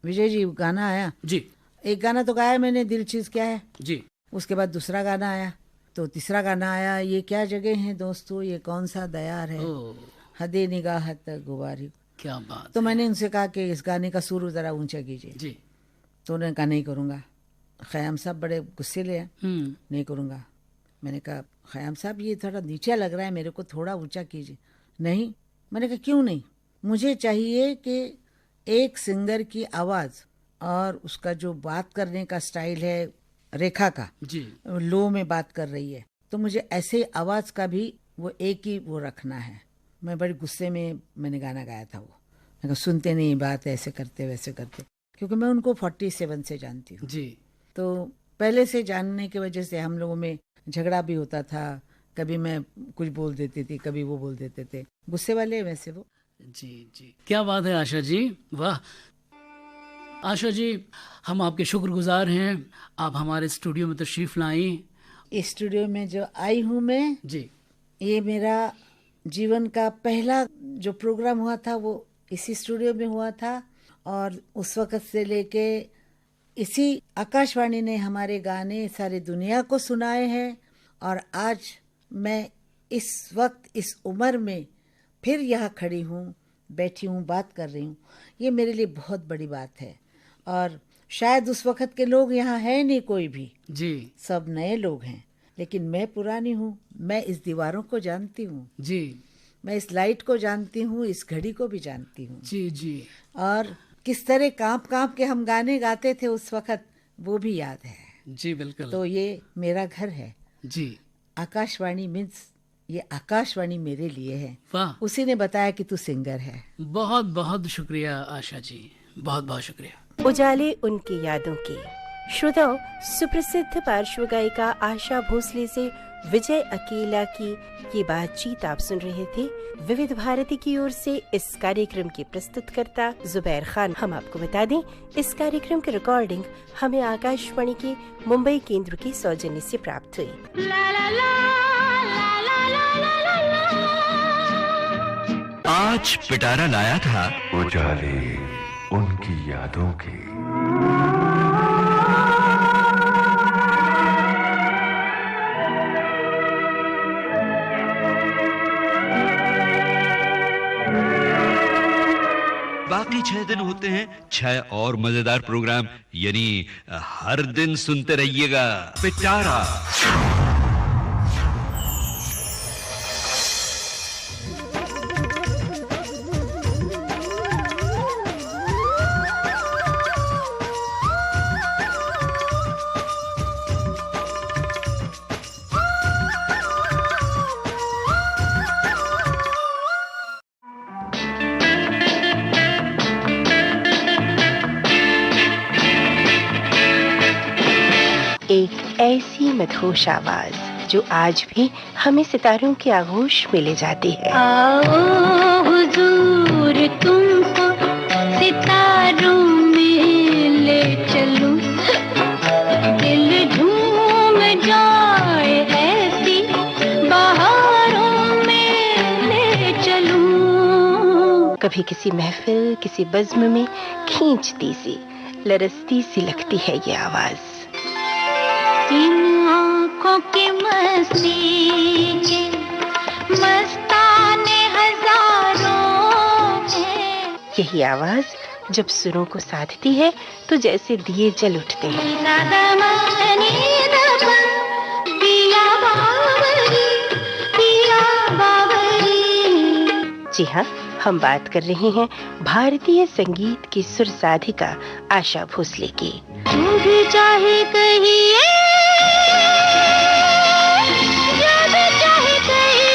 विजय जी गाना आया जी, एक गाना तो गाया मैंने, दिल चीज क्या है जी, उसके बाद दूसरा गाना आया, तो तीसरा गाना आया, ये क्या जगह है दोस्तों, ये कौन सा दयार है, हदे निगाह तक गुबारी। क्या बात। तो मैंने उनसे कहा कि इस गाने का सुर जरा ऊंचा कीजिए जी। तो उन्होंने कहा नहीं करूँगा। ख़याम साहब बड़े गुस्से ले, नहीं करूँगा। मैंने कहा ख़याम साहब ये थोड़ा नीचा लग रहा है, मेरे को थोड़ा ऊंचा कीजिए। नहीं, मैंने कहा क्यों नहीं, मुझे चाहिए कि एक सिंगर की आवाज़ और उसका जो बात करने का स्टाइल है, रेखा का जी, लो में बात कर रही है, तो मुझे ऐसे आवाज़ का भी वो एक ही वो रखना है। मैं बड़े गुस्से में मैंने गाना गाया था वो, मैं कहा सुनते नहीं बात, ऐसे करते वैसे करते, क्योंकि मैं उनको 47 से जानती हूँ जी। तो पहले से जानने की वजह से हम लोगों में झगड़ा भी होता था, कभी मैं कुछ बोल देती थी, कभी वो बोल देते थे, गुस्से वाले हैं वैसे वो। जी जी, क्या बात है आशा जी, वाह। आशा जी, हम आपके शुक्रगुजार हैं, आप हमारे स्टूडियो में तशरीफ लाई। इस स्टूडियो में जो आई हूँ मैं जी, ये मेरा जीवन का पहला जो प्रोग्राम हुआ था वो इसी स्टूडियो में हुआ था, और उस वक़्त से लेके इसी आकाशवाणी ने हमारे गाने सारी दुनिया को सुनाए हैं, और आज मैं इस वक्त इस उम्र में फिर यहाँ खड़ी हूँ, बैठी हूँ, बात कर रही हूँ, ये मेरे लिए बहुत बड़ी बात है। और शायद उस वक़्त के लोग यहाँ है नहीं कोई भी जी, सब नए लोग हैं, लेकिन मैं पुरानी हूँ, मैं इस दीवारों को जानती हूँ जी, मैं इस लाइट को जानती हूँ, इस घड़ी को भी जानती हूँ जी जी, और किस तरह कांप कांप के हम गाने गाते थे उस वक़्त, वो भी याद है जी। बिल्कुल। तो ये मेरा घर है जी, आकाशवाणी मीन्स ये आकाशवाणी मेरे लिए है। वाह, उसी ने बताया कि तू सिंगर है। बहुत बहुत शुक्रिया आशा जी, बहुत बहुत शुक्रिया। उजाले उनकी यादों के। श्रोताओं, सुप्रसिद्ध पार्श्व गायिका आशा भोसले से विजय अकेला की ये बातचीत आप सुन रहे थे। विविध भारती की ओर से इस कार्यक्रम की प्रस्तुतकर्ता जुबैर खान। हम आपको बता दें, इस कार्यक्रम की रिकॉर्डिंग हमें आकाशवाणी के मुंबई केंद्र के सौजन्य से प्राप्त हुई। आज पिटारा लाया था उजाले उनकी यादों के। बाकी 6 दिन होते हैं 6 और मजेदार प्रोग्राम, यानी हर दिन सुनते रहिएगा पिटारा। एक ऐसी मदहोश आवाज जो आज भी हमें सितारों की आगोश में ले जाती है। आओ हुजूर तुमको सितारों में ले चलूं, दिल झूम जाए ऐसी बहारों में ले चलूं। कभी किसी महफिल, किसी बज़्म में खींचती सी, लरसती सी लगती है ये आवाज। इन आँखों की मस्ती के मस्ताने हजारों हैं। यही आवाज जब सुरों को साधती है तो जैसे दिए जल उठते हैं। जी हाँ, हम बात कर रहे हैं भारतीय संगीत की सुर साधिका आशा भोसले की। तू भी चाहे कहिए, जो भी चाहे कहिए।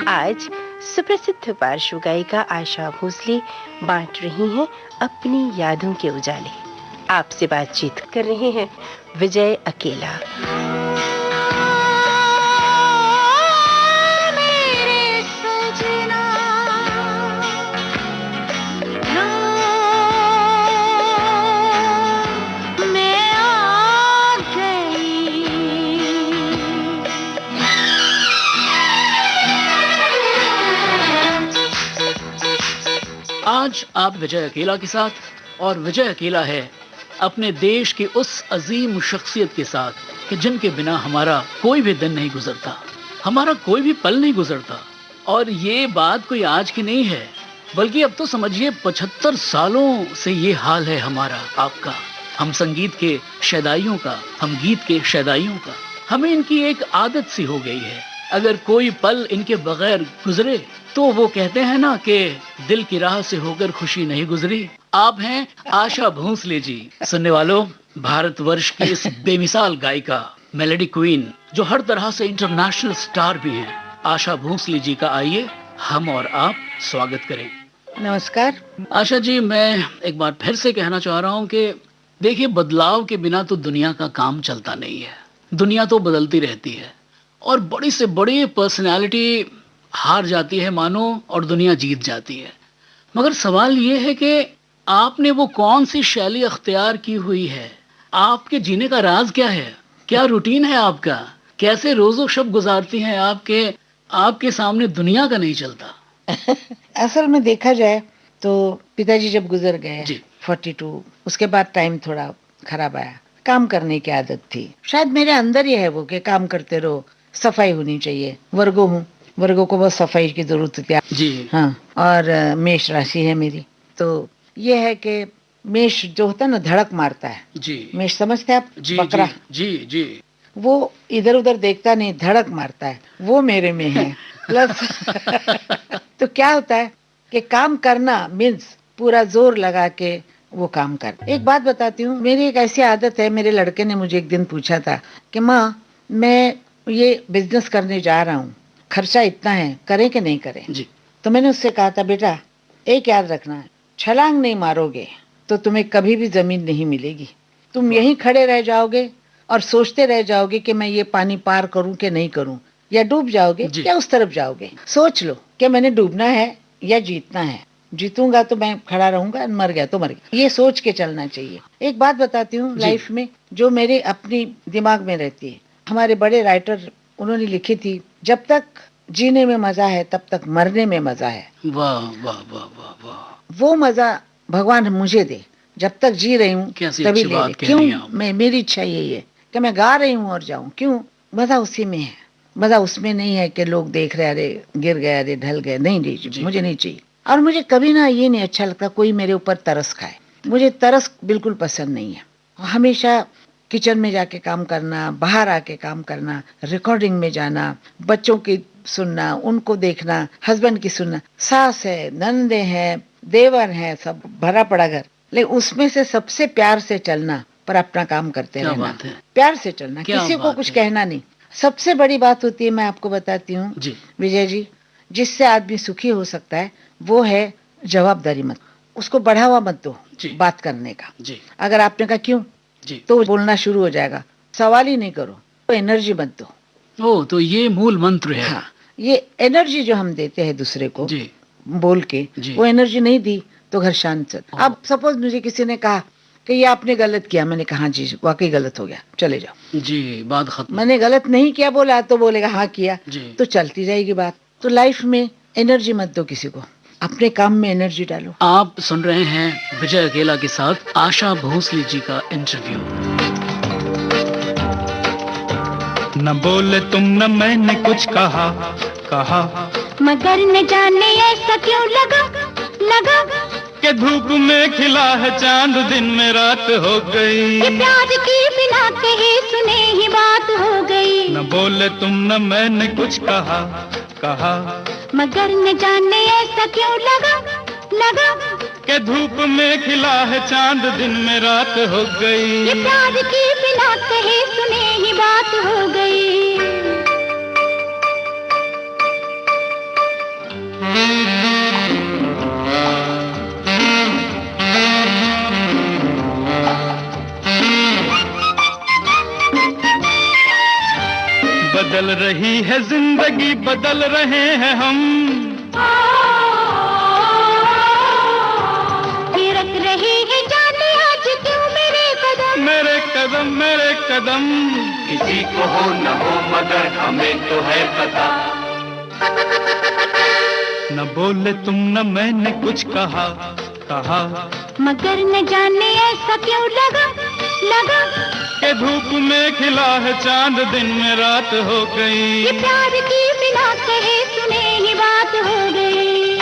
आज सुप्रसिद्ध पार्श्व गायिका आशा भोसले बांट रही हैं अपनी यादों के उजाले। आपसे बातचीत कर रहे हैं विजय अकेला। आज आप विजय अकेला के साथ, और विजय अकेला है अपने देश की उस अजीम शख्सियत के साथ कि जिनके बिना हमारा कोई भी दिन नहीं गुजरता, हमारा कोई भी पल नहीं गुजरता। और ये बात कोई आज की नहीं है, बल्कि अब तो समझिए 75 सालों से ये हाल है हमारा, आपका, हम संगीत के शैदाइयों का, हम गीत के शैदाइयों का। हमें इनकी एक आदत सी हो गई है, अगर कोई पल इनके बगैर गुजरे तो वो कहते हैं ना कि दिल की राह से होकर खुशी नहीं गुजरी। आप हैं आशा भोसले जी। सुनने वालों, भारतवर्ष की इस बेमिसाल गायिका, मेलोडी क्वीन, जो हर तरह से इंटरनेशनल स्टार भी हैं, आशा भोसले जी का आइए हम और आप स्वागत करें। नमस्कार आशा जी, मैं एक बार फिर से कहना चाह रहा हूँ कि देखिए, बदलाव के बिना तो दुनिया का काम चलता नहीं है। दुनिया तो बदलती रहती है और बड़ी से बड़ी पर्सनैलिटी हार जाती है मानो, और दुनिया जीत जाती है। मगर सवाल ये है कि आपने वो कौन सी शैली अख्तियार की हुई है? आपके जीने का राज क्या है? क्या रूटीन है आपका? कैसे रोजो शब गुजारती हैं आपके सामने दुनिया का नहीं चलता? असल में देखा जाए तो पिताजी जब गुजर गए 42, उसके बाद टाइम थोड़ा खराब आया। काम करने की आदत थी, शायद मेरे अंदर ही है वो कि काम करते रहो, सफाई होनी चाहिए। वर्गो हूँ, वर्गों को बहुत सफाई की जरूरत होती है जी। हाँ, और मेष राशि है मेरी, तो ये है कि मेष जो होता है ना, धड़क मारता है जी। मेष समझते हैं आप? जी, बकरा जी जी। वो इधर उधर देखता नहीं, धड़क मारता है, वो मेरे में है। प्लस तो क्या होता है कि काम करना मीन्स पूरा जोर लगा के वो काम कर। एक बात बताती हूँ, मेरी एक ऐसी आदत है, मेरे लड़के ने मुझे एक दिन पूछा था कि माँ, मैं ये बिजनेस करने जा रहा हूँ, खर्चा इतना है, करें कि नहीं करें? जी। तो मैंने उससे कहा था, बेटा एक याद रखना, छलांग नहीं मारोगे तो तुम्हें कभी भी जमीन नहीं मिलेगी। तुम यहीं खड़े रह जाओगे और सोचते रह जाओगे कि मैं ये पानी पार करूं कि नहीं करूं, या डूब जाओगे या उस तरफ जाओगे। सोच लो कि मैंने डूबना है या जीतना है। जीतूंगा तो मैं खड़ा रहूंगा, मर गया तो मर गया। ये सोच के चलना चाहिए। एक बात बताती हूँ लाइफ में जो मेरे अपनी दिमाग में रहती है, हमारे बड़े राइटर उन्होंने लिखी थी, जब तक जीने में मजा है तब तक मरने में मजा है। वाह वाह वाह वाह वाह। वो मजा भगवान मुझे दे, जब तक जी रही हूँ तभी ले ले। क्यों? मेरी इच्छा यही है कि मैं गा रही हूँ और जाऊँ। क्यों? मजा उसी में है, मजा उसमें नहीं है कि लोग देख रहे, अरे गिर गए, अरे ढल गए। नहीं, मुझे नहीं चाहिए। और मुझे कभी ना ये नहीं अच्छा लगता कोई मेरे ऊपर तरस खाए। मुझे तरस बिल्कुल पसंद नहीं है। हमेशा किचन में जाके काम करना, बाहर आके काम करना, रिकॉर्डिंग में जाना, बच्चों की सुनना, उनको देखना, हस्बैंड की सुनना, सास है, नंदे हैं, देवर हैं, सब भरा पड़ा घर, लेकिन उसमें से सबसे प्यार से चलना, पर अपना काम करते रहना, प्यार से चलना, किसी को कुछ कहना नहीं। सबसे बड़ी बात होती है, मैं आपको बताती हूँ विजय जी, जिससे आदमी सुखी हो सकता है वो है जवाबदारी मत, उसको बढ़ावा मत दो बात करने का। अगर आपने कहा क्यों तो बोलना शुरू हो जाएगा, सवाल ही नहीं करो, तो एनर्जी मत दो। ओ, तो ये मूल मंत्र है। हाँ, ये एनर्जी जो हम देते हैं दूसरे को बोल के, वो एनर्जी नहीं दी तो घर शांत। अब सपोज मुझे किसी ने कहा कि ये आपने गलत किया, मैंने कहा हाँ जी वाकई गलत हो गया, चले जाओ जी, बात खत्म। मैंने गलत नहीं किया बोला तो बोलेगा हाँ किया, तो चलती जाएगी बात। तो लाइफ में एनर्जी मत दो किसी को, अपने काम में एनर्जी डालो। आप सुन रहे हैं विजय अकेला के साथ आशा भोसले जी का इंटरव्यू। न बोले तुम न मैंने कुछ कहा, मगर न जाने ऐसा क्यों लगा लगा कि धूप में खिला है चांद दिन में रात हो गई। ये प्यार की बिना कहे सुने ही बात हो गई। न बोले तुम न मैंने कुछ कहा कहा, मगर न जाने ऐसा क्यों लगा लगा कि धूप में खिला है चांद दिन में रात हो गई। ये प्यार की बिना कहे सुने ही बात हो गई। बदल रही है जिंदगी, बदल रहे हैं हम, थिरक रहे हैं जाने आज क्यों मेरे कदम, मेरे कदम मेरे कदम। किसी को हो न हो मगर हमें तो है पता। न बोले तुम न मैंने कुछ कहा कहा, मगर न जाने ऐसा क्यों लगा लगा कि धूप में खिला है चांद दिन में रात हो गई। ये प्यार की बिना कहे सुने ही बात हो गई।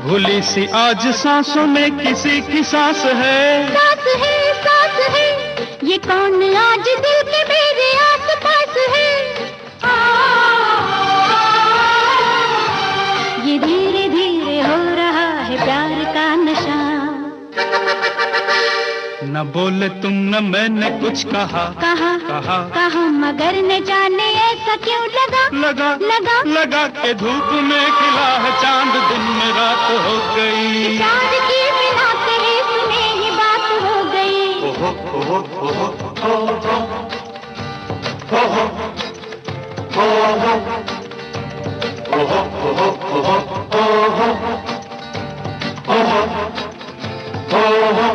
भूली सी आज सांसों में किसी की सांस है, सास है सास है, ये कौन आज दिल के मेरे आस पास है। ये धीरे धीरे हो रहा है प्यार का नशा। न बोले तुम न मैंने कुछ कहा कहा कहा कहा, मगर न जाने ऐसा क्यों लगा लगा लगा लगा के धूप में खिला है चांद दिन में रात हो गई। प्यार की बिना कहे सुने ही बात हो गई। ओहो ओहो ओहो ओहो ओहो ओहो ओहो ओहो ओहो ओहो।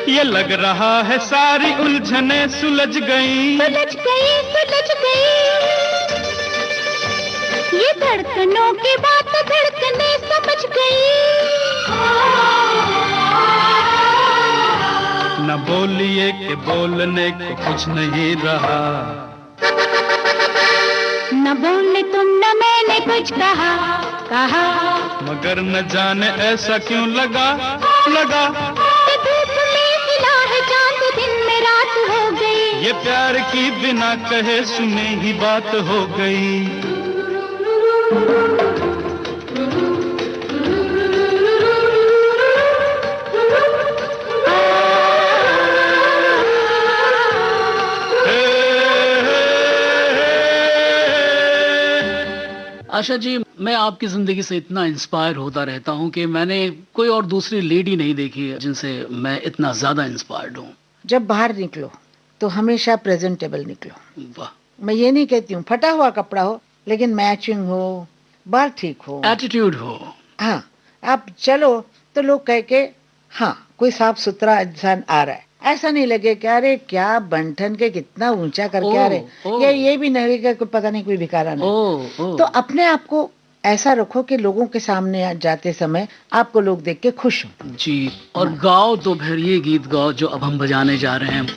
ये लग रहा है सारी उलझने सुलझ गई, सुलझ गई सुलझ गई। ये धड़कनों की बात धड़कने समझ गई। न बोलिए कि बोलने को कुछ नहीं रहा, न बोले तुम न मैंने कुछ कहा कहा, मगर न जाने ऐसा क्यों लगा लगा कि धूप में खिला है चांद दिन में रात हो गई। ये प्यार की बिना कहे सुने ही बात हो गई। आशा जी, मैं आपकी जिंदगी से इतना इंस्पायर होता रहता हूँ कि मैंने कोई और दूसरी लेडी नहीं देखी है जिनसे मैं इतना ज्यादा इंस्पायर्ड हूँ। जब बाहर निकलो तो हमेशा प्रेजेंटेबल निकलो। वाह। मैं ये नहीं कहती हूँ फटा हुआ कपड़ा हो, लेकिन मैचिंग हो, बाल ठीक हो, एटीट्यूड हो। हाँ, आप चलो तो लोग कह के हाँ कोई साफ सुथरा इंसान आ रहा है, ऐसा नहीं लगे कि अरे क्या बंठन के कितना ऊंचा करके आ रहे, या ये भी नहीं लगे कि पता नहीं कोई भिखारा नहीं। तो अपने आप को ऐसा रखो कि लोगों के सामने जाते समय आपको लोग देख के खुश हो। जी, और गाओ तो फिर ये गीत गाओ जो अब हम बजाने जा रहे हैं।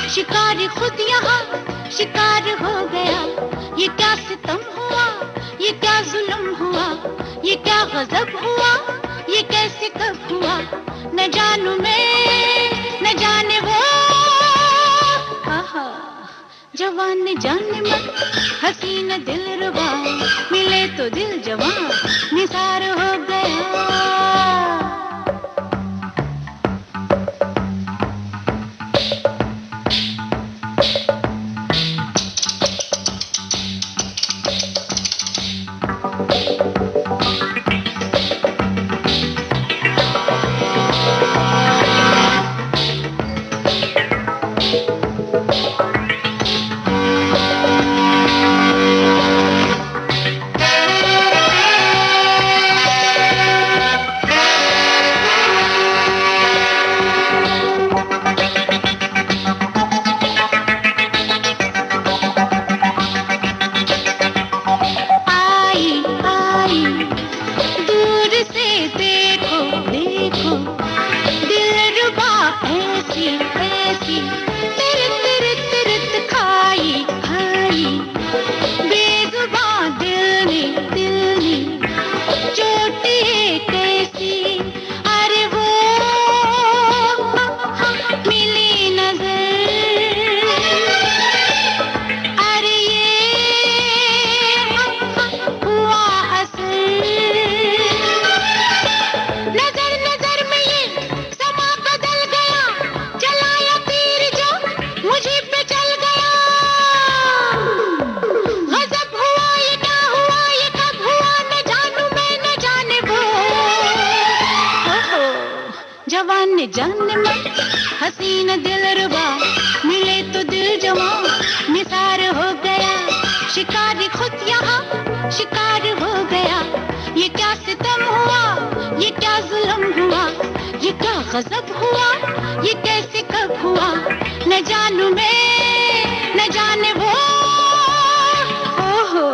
शिकार खुद यहाँ शिकार हो गया। ये क्या सितम हुआ, ये क्या जुल्म हुआ, ये क्या गजब हुआ, ये कैसे कब हुआ न जानू मैं न जाने वो आहा जवान न जाने मन हसीन दिल रुबा मिले तो दिल जवान निसार हो गया जाने मन हसीन दिल रुबा मिले तो दिल जवां निसार हो गया शिकारी खुद यहाँ शिकार हो गया ये क्या सितम हुआ ये क्या जुल्म हुआ ये क्या गजब हुआ ये कैसे कब हुआ न जानू मैं न जाने वो ओहो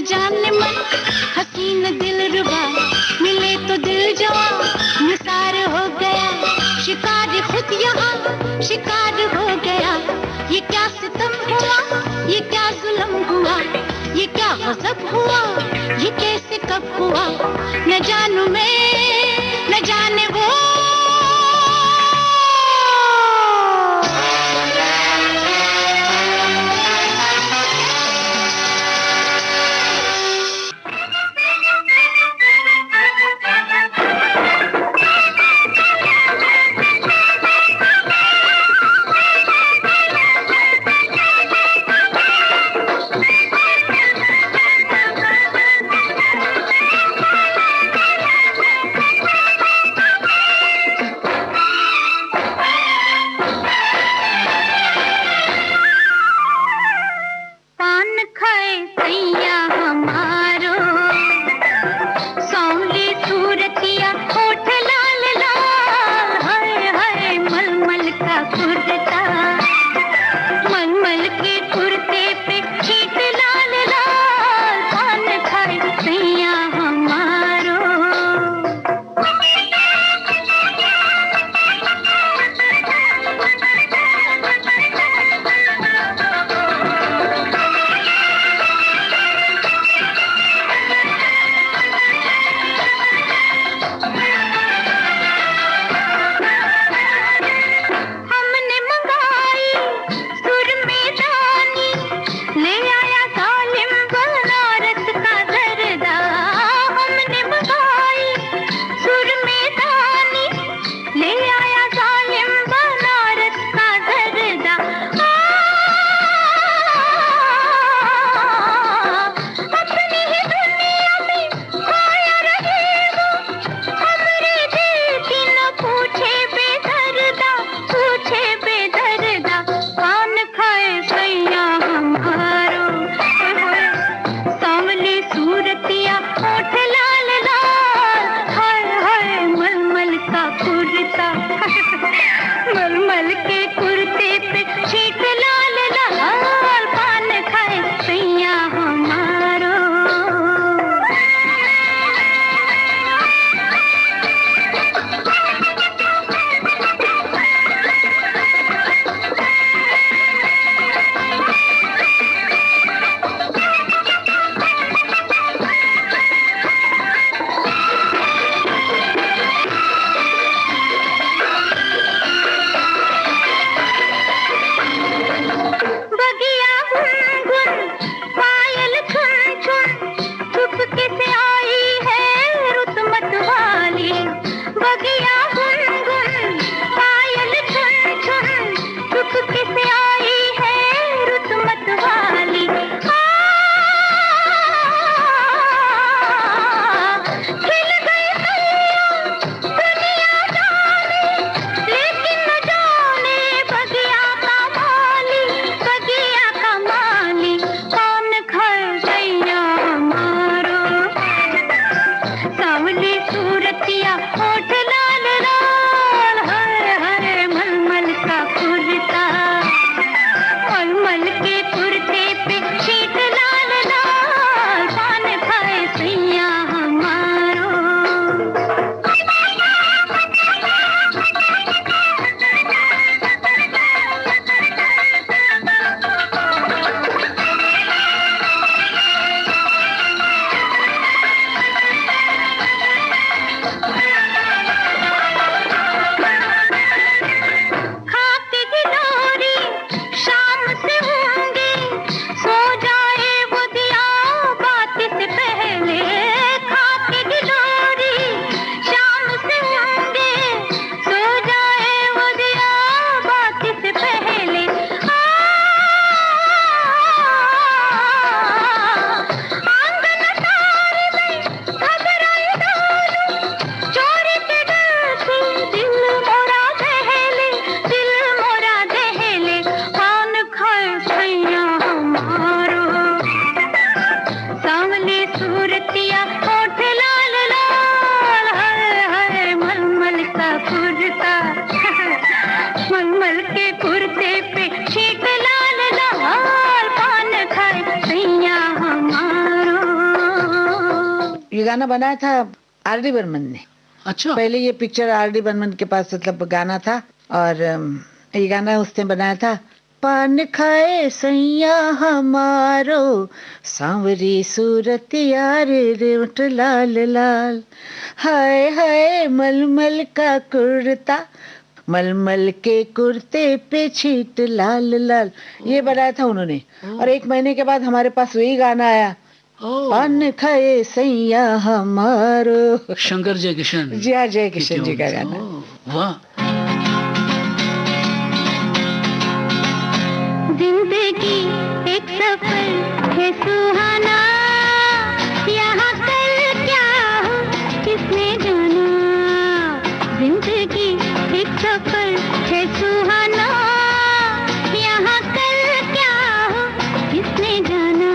जाने मन हसीन दिल रुबा मिले तो दिल जवां निसार हो गया शिकार खुद यहाँ शिकार हो गया ये क्या सितम हुआ ये क्या जुल्म हुआ ये क्या गजब हुआ ये कैसे कब हुआ न जानू मैं न जाने वो ये गाना बनाया था आर.डी. बर्मन ने। अच्छा, पहले ये पिक्चर आर.डी. बर्मन के पास मतलब गाना था और ये गाना उसने बनाया था। पान खाए सैया हमारो सांवरी सूरत यार रेवट लाल लाल, हाय हाय मलमल का कुर्ता, मलमल के कुर्ते पे छीट लाल लाल। ये बनाया था उन्होंने। और 1 महीने के बाद हमारे पास वही गाना आया, पान खाए सैया हमारो। शंकर जयकिशन जी हाँ, जयकिशन जी का गाना। वाह। जिंदगी एक सफर है सुहाना, यहाँ कल क्या हो किसने जाना। जिंदगी एक सफर है सुहाना, यहाँ कल क्या हो किसने जाना।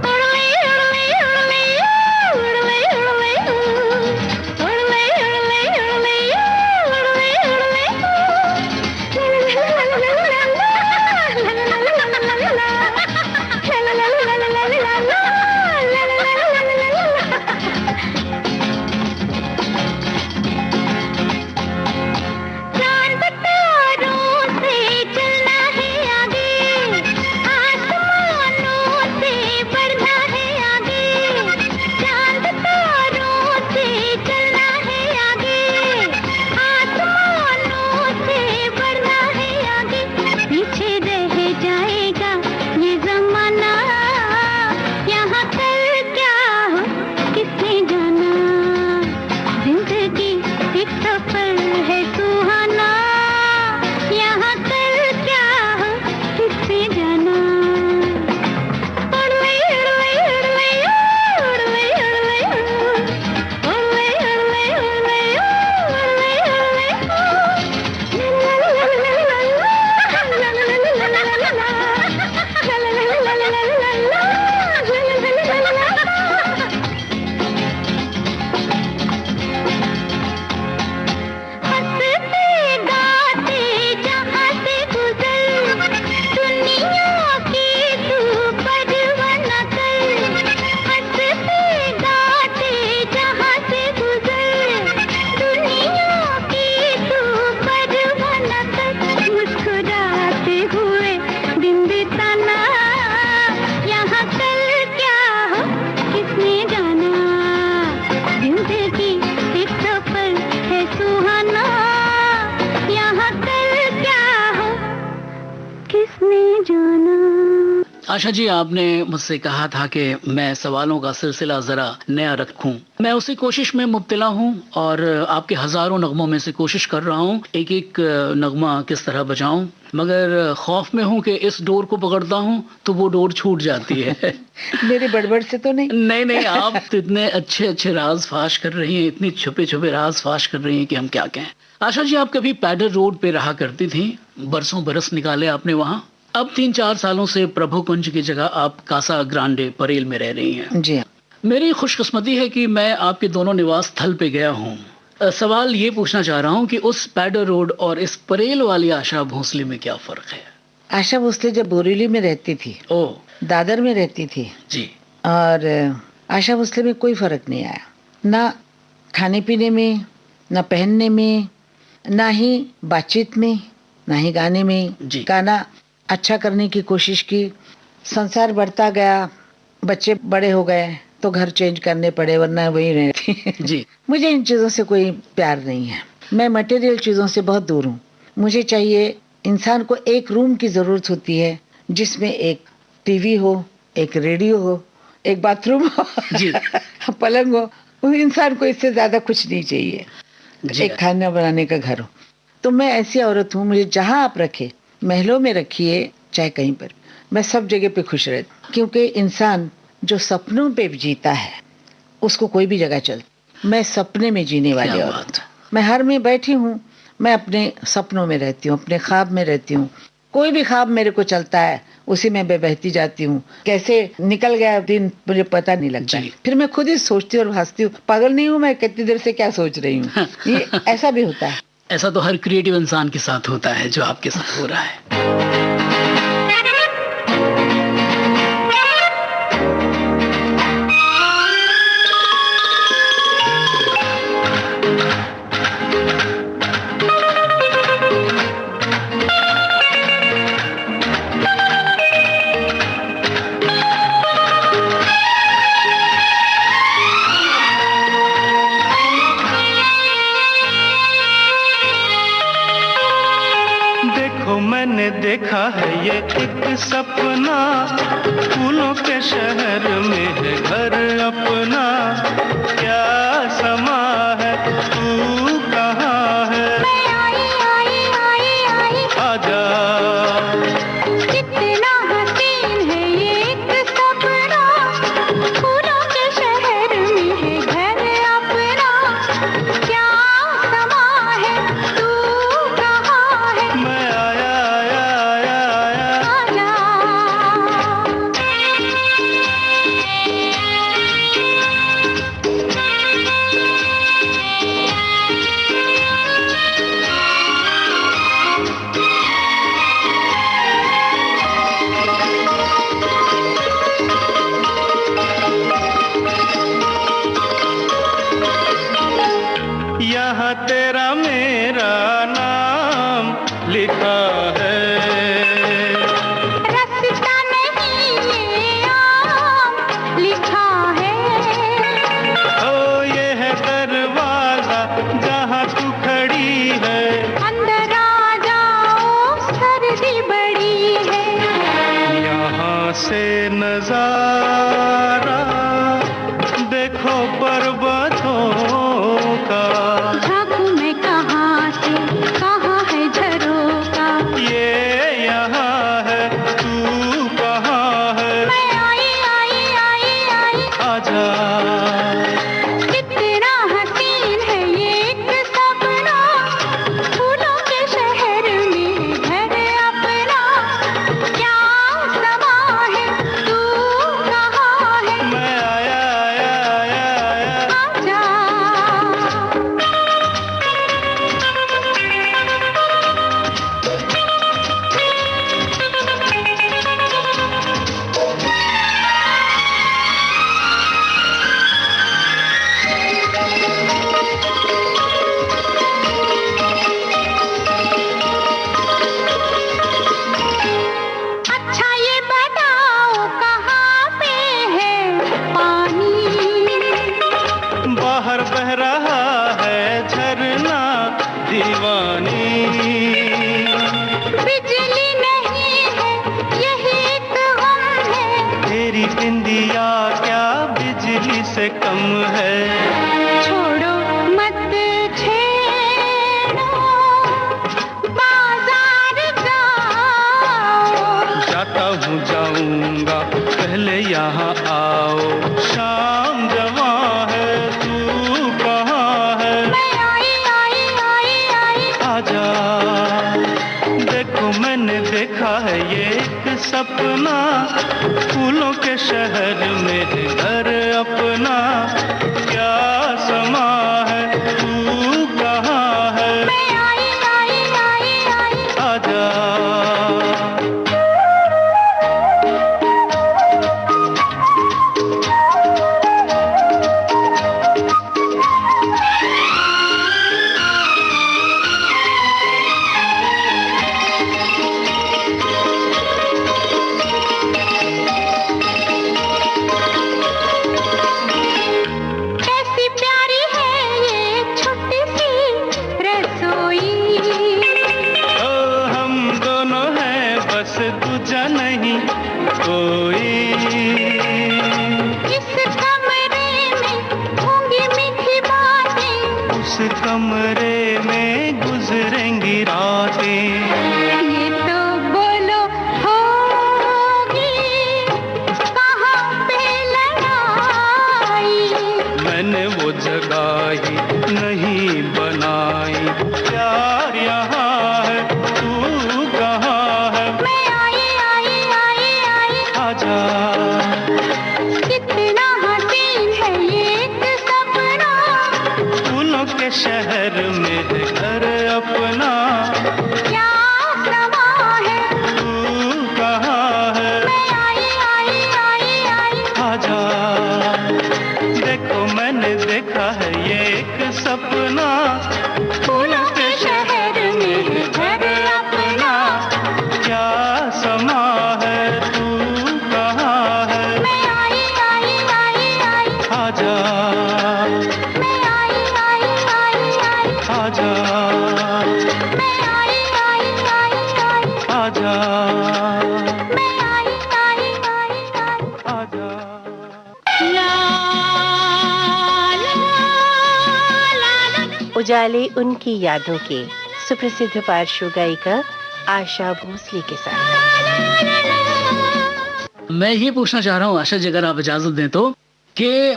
उड़ले उड़ले उड़ले उड़ले उड़ले उड़ले उड़ले चांद तारों से चलना है आगे, आसमानों से बढ़ना है आगे। चांद तारों से चलना है आगे, आसमानों से बढ़ना है आगे। पीछे रह जाएगा ये जमाना, यहाँ कल क्या हो किसने जाना। जिंदगी एक सफर है सुहाना, यहाँ कल क्या हो किसने जाना। उड़ले उड़ले उड़ले उड़ले उड़ले उड़ले उड़ले हंसते गाते जहाँ से गुजर, दुनिया की तू परवाह न कर। हंसते गाते जहाँ से गुजर, दुनिया की तू परवाह न कर। मुस्कुराते हुए दिन बिताना, यहाँ कल क्या हो किसने जाना। जिंदगी एक सफर है सुहाना, यहाँ कल क्या हो किसने जाना। आशा जी, आपने मुझसे कहा था कि मैं सवालों का सिलसिला जरा नया रखूं। मैं उसी कोशिश में मुब्तला हूं और आपके हजारों नगमों में से कोशिश कर रहा हूं एक एक नगमा किस तरह बजाऊं, मगर खौफ में हूं कि इस डोर को पकड़ता हूं तो वो डोर छूट जाती है। मेरी बड़बड़ से तो नहीं? नहीं नहीं, आप तो इतने अच्छे अच्छे राज फाश कर रही हैं, इतनी छुपे छुपे राज फाश कर रही हैं कि हम क्या कहें। आशा जी, आप कभी पैडर रोड पे रहा करती थी, बरसों बरस निकाले आपने वहां। अब 3-4 सालों से प्रभु कुंज की जगह आप कासा ग्रांडे परेल में रह रही हैं। जी हाँ। मेरी खुशकिस्मती है कि मैं आपके दोनों निवास स्थल पे गया हूँ। सवाल ये पूछना चाह रहा हूँ कि उस पैडर रोड और इस परेल वाली आशा भोसले में क्या फर्क है। आशा भोसले जब बोरीवली में रहती थी, दादर में रहती थी जी, और आशा भोसले में कोई फर्क नहीं आया, ना खाने पीने में, ना पहनने में, ना ही बातचीत में, ना ही गाने में। गाना अच्छा करने की कोशिश की, संसार बढ़ता गया, बच्चे बड़े हो गए तो घर चेंज करने पड़े, वरना वही रहती जी। मुझे इन चीज़ों से कोई प्यार नहीं है, मैं मटेरियल चीज़ों से बहुत दूर हूँ। मुझे चाहिए, इंसान को एक रूम की ज़रूरत होती है जिसमें एक टीवी हो, एक रेडियो हो, एक बाथरूम हो जी। पलंग हो। इंसान को इससे ज़्यादा कुछ नहीं चाहिए। एक खाना बनाने का घर हो। तो मैं ऐसी औरत हूँ, मुझे जहाँ आप रखे, महलों में रखिए चाहे कहीं पर, मैं सब जगह पे खुश रहती हूँ। क्योंकि इंसान जो सपनों पे जीता है उसको कोई भी जगह चल। मैं सपने में जीने वाली औरत, मैं हर में बैठी हूँ, मैं अपने सपनों में रहती हूँ, अपने ख्वाब में रहती हूँ। कोई भी ख्वाब मेरे को चलता है उसी में मैं बहती जाती हूँ। कैसे निकल गया दिन मुझे पता नहीं लगता। फिर मैं खुद ही सोचती हूँ और हंसती हूँ, पागल नहीं हूँ मैं, कितनी देर से क्या सोच रही हूँ। ये ऐसा भी होता है। ऐसा तो हर क्रिएटिव इंसान के साथ होता है जो आपके साथ हो रहा है। देखा है ये एक सपना, फूलों के शहर में है घर अपना। क्या समा है, तू कहाँ है? मैं आई आई आई आई आजा कितना हसीन है ये एक सपना, फूलों के शहर में है घर अपना। क्या समा है, तू कहाँ है? मैं आया आया आया आया। यहाँ तेरा मेरा नाम लिखा है। रास्ता नहीं ये आम लिखा है। ओ ये है दरवाजा जहाँ तू खड़ी है। अंदर आ जाओ सर्दी बड़ी है। यहाँ से नजारा देखो पर्वतों का। झांकू मैं कहाँ से, कहाँ है झरोका। ये यहाँ है, तू कहाँ है? मैं आई आई आई आई आजा कितना हसीन है ये एक सपना, फूलों के शहर में घर अपना। क्या समा है, तू कहाँ है? मैं आया आया आया आया। आजा अच्छा ये बताओ कहाँ पे है पानी? बाहर बह रहा है झरना दीवानी। बिजली नहीं है यही एक गम है। तेरी बिंदिया क्या बिजली से कम है? छोड़ो मत छेड़ो, बाजार जाओ। जाता हूँ जाऊंगा, पहले यहाँ आओ। शाम जवां है, तू कहाँ है? मैं आई आई आई आई आजा देखो मैंने देखा है ये एक सपना, फूलों के शहर में है घर अपना। क्या समा है, तू कहाँ है? मैं आई आई आई आई आजा कैसी प्यारी है ये छोटी सी रसोई। ओ हम दोनों हैं बस दूजा नहीं कोई। इस कमरे में होंगी मीठी बातें। उस कमरे में गुजरेंगी रातें। ये तो बोलो होगी कहाँ पे लड़ाई। मैंने वो जगह ही नहीं बनाई। प्यार यहाँ है, तू कहाँ है? मैं आई आई आई आई आजा कितना हसीन है ये एक सपना, फूलों के शहर में है घर अपना। क्या समा है, तू कहाँ है? मैं आई आई आई आई आजा देखो मैंने देखा है ये एक सपना, फूलों के शहर में है घर अपना। क्या समा है, तू कहाँ है? मैं आई आई आई आई आजा मैं आई आई आई आई आजा मैं आई आई आई आई आजा उजाले उनकी यादों के सुप्रसिद्ध पार्श्व गायिका आशा भोसले के साथ। मैं ये पूछना चाह रहा हूँ आशा जी, अगर आप इजाजत दें तो, कि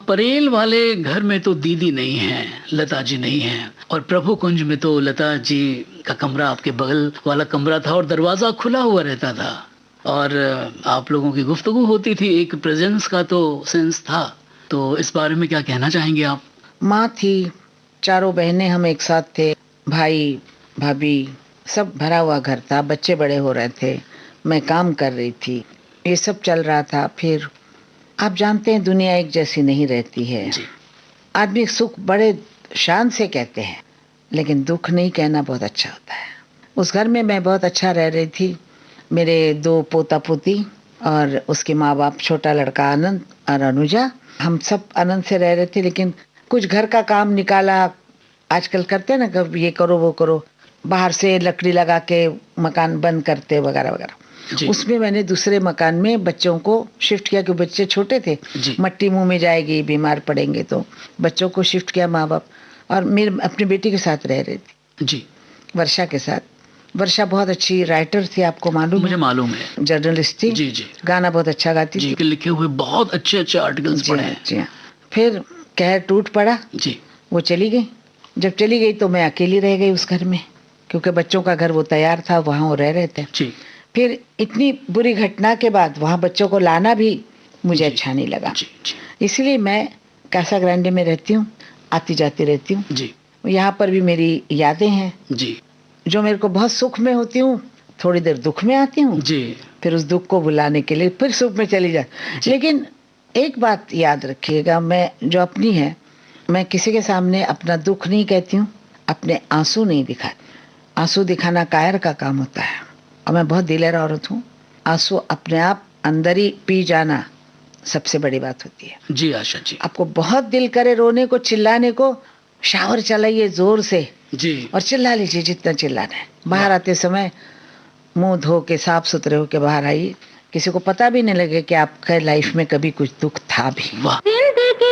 परेल वाले घर में तो दीदी नहीं है, लता जी नहीं है, और प्रभु कुंज में तो लता जी का कमरा आपके बगल वाला कमरा था और दरवाजा खुला हुआ रहता था और आप लोगों की गुफ्तगू होती थी, एक प्रेजेंस का तो सेंस था। तो इस बारे में क्या कहना चाहेंगे आप? माँ थी, चारों बहनें हम एक साथ थे, भाई भाभी सब भरा हुआ घर था, बच्चे बड़े हो रहे थे, मैं काम कर रही थी, ये सब चल रहा था। फिर आप जानते हैं दुनिया एक जैसी नहीं रहती है। आदमी सुख बड़े शान से कहते हैं, लेकिन दुख नहीं कहना बहुत अच्छा होता है। उस घर में मैं बहुत अच्छा रह रही थी। मेरे 2 पोता पोती और उसके माँ बाप, छोटा लड़का आनंद और अनुजा, हम सब आनंद से रह रहे थे। लेकिन कुछ घर का काम निकाला, आजकल करते हैं ना, कब ये करो वो करो, बाहर से लकड़ी लगा के मकान बंद करते वगैरह वगैरह। उसमें मैंने दूसरे मकान में बच्चों को शिफ्ट किया, क्योंकि बच्चे छोटे थे, मट्टी मुंह में जाएगी, बीमार पड़ेंगे, तो बच्चों को शिफ्ट किया माँ बाप। और मेरे अपनी बेटी के साथ रह रही थी जी, वर्षा के साथ। वर्षा बहुत अच्छी राइटर थी, आपको मालूम? मुझे मालूम है, जर्नलिस्ट थी जी जी, गाना बहुत अच्छा गाती जी, थी, लिखे हुए बहुत अच्छे अच्छे आर्टिकल्स पढ़े हैं। जी। फिर कहर टूट पड़ा जी, वो चली गई। जब चली गई तो मैं अकेली रह गई उस घर में, क्योंकि बच्चों का घर वो तैयार था, वहाँ वो रह रहे थे जी। फिर इतनी बुरी घटना के बाद वहाँ बच्चों को लाना भी मुझे अच्छा नहीं लगा, इसलिए मैं कासा ग्रांडे में रहती हूँ, आती जाती रहती हूँ जी। यहाँ पर भी मेरी यादें हैं जी, जो मेरे को बहुत सुख में होती हूँ, थोड़ी देर दुख में आती हूँ जी, फिर उस दुख को भुलाने के लिए फिर सुख में चली जा। लेकिन एक बात याद रखिएगा, मैं जो अपनी है, मैं किसी के सामने अपना दुख नहीं कहती हूँ, अपने आंसू नहीं दिखाती। आंसू दिखाना कायर का काम होता है, और मैं बहुत दिलेर औरत हूँ। आंसू अपने आप अंदर ही पी जाना सबसे बड़ी बात होती है जी। आशा जी, आपको बहुत दिल करे रोने को, चिल्लाने को, शावर चलाइए जोर से जी, और चिल्ला लीजिए जितना चिल्लाना है। बाहर आते समय मुंह धो के साफ सुथरे होके बाहर आइए, किसी को पता भी नहीं लगे कि आपके लाइफ में कभी कुछ दुख था भी। जिंदगी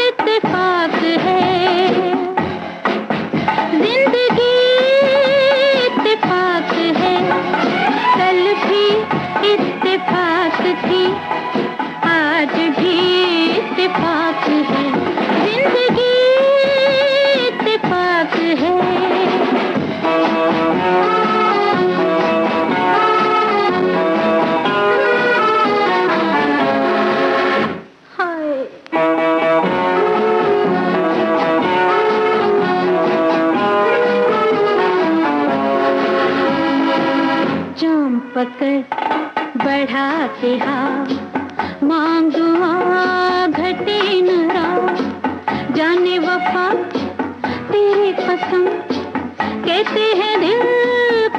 इत्तेफाक है, जिंदगी इत्तेफाक है, कल भी इत्तेफाक थी, आज भी इत्तेफाक है, जिंदगी इत्तेफाक है। पकड़ बढ़ा के हाँ मांगुआ घटे न राह, जाने वफा तेरी कसम, कहते हैं दिल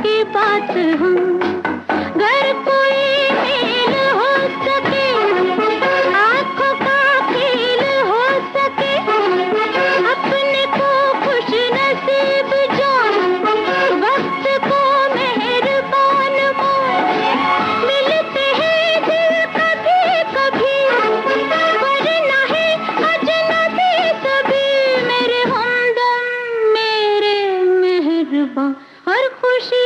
की बात हम। घर कोई मेल हो सके, आँखों का खेल हो सके, अपने को खुश नसीब जान, वक्त को मेहरबान मान, मिलते हैं दिल कभी कभी, वरना है अजनबी सभी, मेरे हमदम मेरे मेहरबान, हर खुशी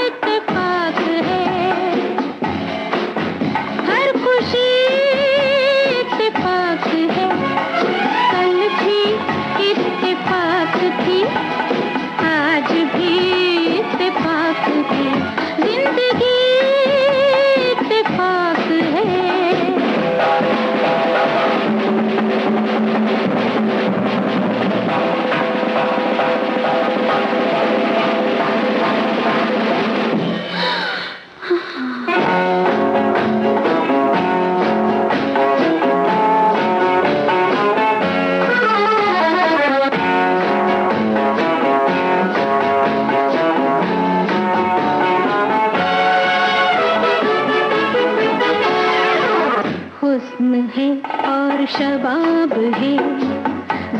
इत्तेफाक है, हर खुशी इत्तेफाक है, कल भी इत्तेफाक थी, आज भी इत्तेफाक है, जिंदगी इत्तेफाक है। हुस्न है और शबाब है,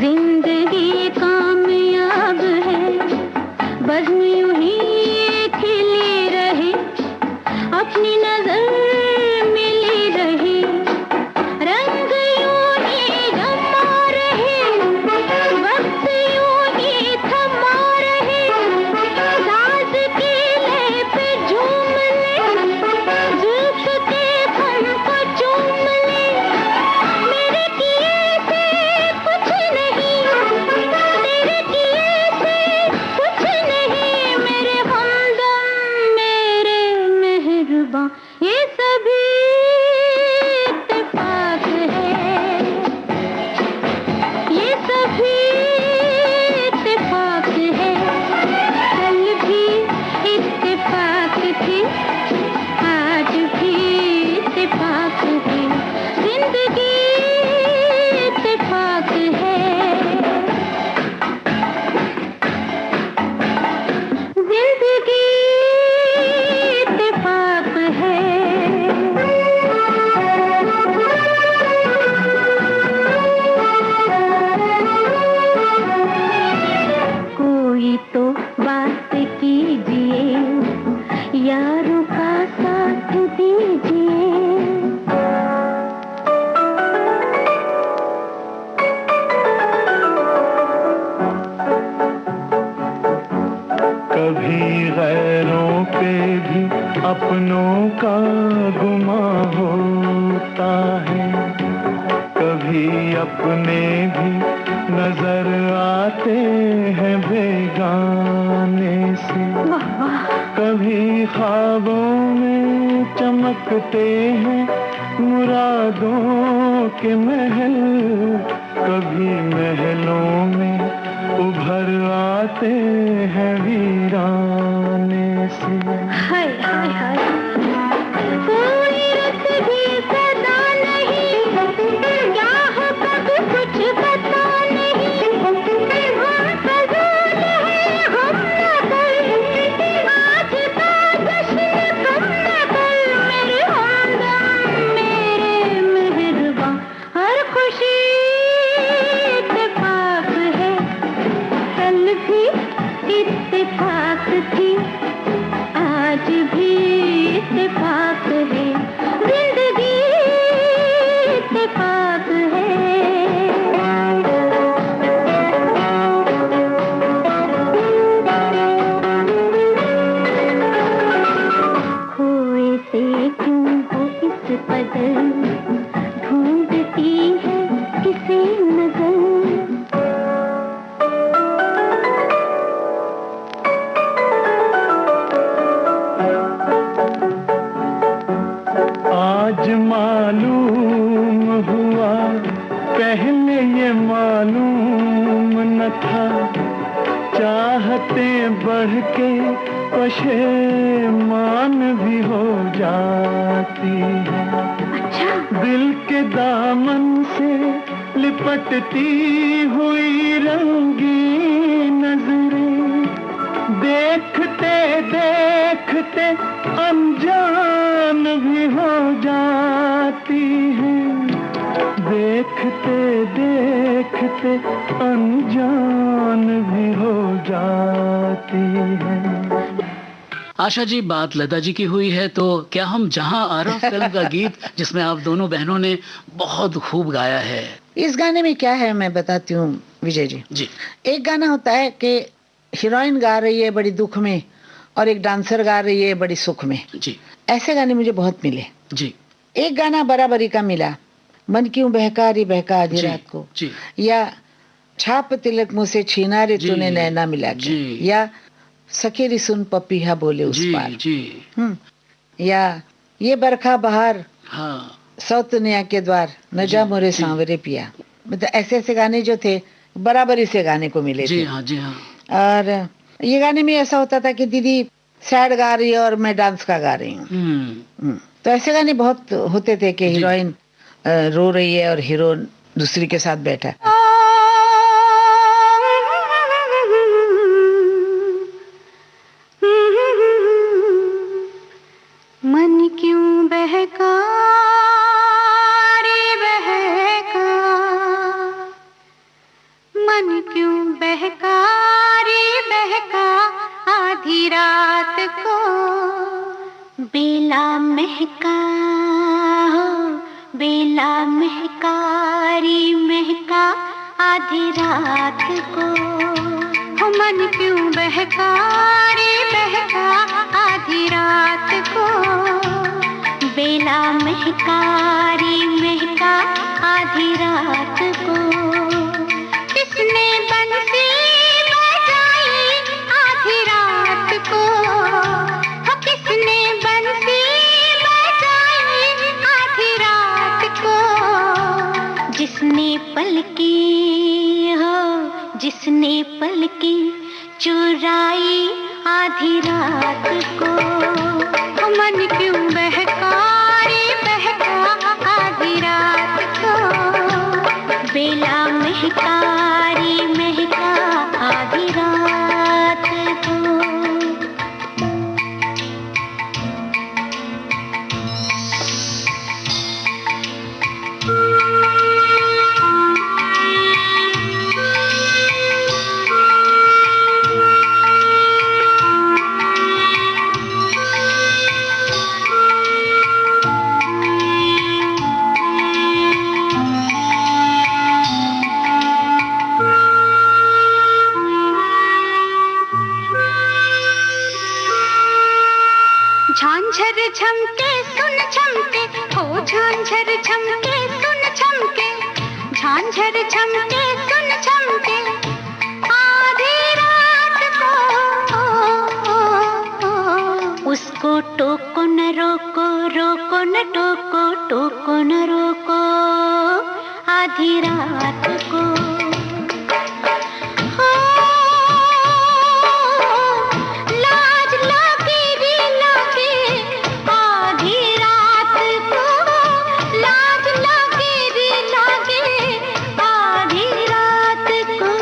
जिंदगी कामयाब है, बज़्म यूं ही खिली रहे, अपनी नजर मिली रहे, अपने भी नजर आते हैं बेगाने से। कभी ख्वाबों में चमकते हैं मुरादों के महल, कभी महलों में उभर आते हैं वीराने से। हाय हाय हाय, कोई रत भी सदा नहीं, क्या हो कभी कुछ पता नहीं। हम फजूल हैं, हम नकल, आज का जश्न कम नकल। मेरे हमदम मेरे मेहरबां, हर खुशी इत्तेफाक है, कल भी इत्तेफाक थी, आज भी इत्तेफाक है, जिंदगी इत्तेफाक है। खोए से क्यों हो इस कदर, ढूंढती है किसे नजर। आज मालूम हुआ, पहले ये मालूम न था, चाहते बढ़ के पशेमान भी हो जाती है। दिल के दामन से लिपटती हुई रंगीन नजरें, देखते देखते अनजान भी हो जाती हैं, देखते देखते अनजान भी हो जाती हैं। आशा जी, बात लता जी की हुई है तो क्या हम जहां आ रहा फिल्म का गीत जिसमें आप दोनों बहनों ने बहुत खूब गाया है। इस गाने में क्या है मैं बताती हूँ विजय जी। जी, एक गाना होता है कि हीरोइन गा रही है बड़ी दुख में और एक डांसर गा रही है बड़ी सुख में। जी, ऐसे गाने मुझे बहुत मिले। जी, एक गाना बराबरी का मिला, मन क्यों बहका री बहका आधी जी, रात को, जी, या छाप तिलक मुँह से छीना रे जी, तूने नैना मिला के, जी, या सकेरी सुन पपीहा बोले उस जी, पार, जी, या ये बरखा बहार हाँ, सौतनिया के द्वार न जा मोरे सांवरे पिया। मतलब ऐसे ऐसे गाने जो थे बराबरी से गाने को मिले जी, थे। हाँ, जी, हाँ, और ये गाने में ऐसा होता था कि दीदी सैड गा रही है और मैं डांस का गा रही हूँ। तो ऐसे गाने बहुत होते थे कि हीरोइन रो रही है और हीरो दूसरी के साथ बैठा है। मन क्यों बहका रे बहका, मन क्यों बहका रे बहका आधी रात को, बेला महका हो बेला महका रे महका आधी रात को। हो मन क्यों बहका रे बहका आधी रात को, बेला महका रे महका आधी रात को। किसने बंसी बजाई आधी रात को, हो किसने बंसी बजाई आधी रात को, जिसने पलकी हो जिसने पलकी चुराई आधी रात को। हो मन क्यों बहका रे बहका आधी रात को, बेला महका रे महका आधी रात को। झांझर झमके सुन झमके, हो झांझर झमके सुन झमके, झांझर झमके सुन झमके आधी रात को, उसको टोको न रोको, रोको न टोको, टोको न रोको आधी रात को। लाज लगे रे लगे आधी रात को, लाज लगे रे लगे आधी रात को।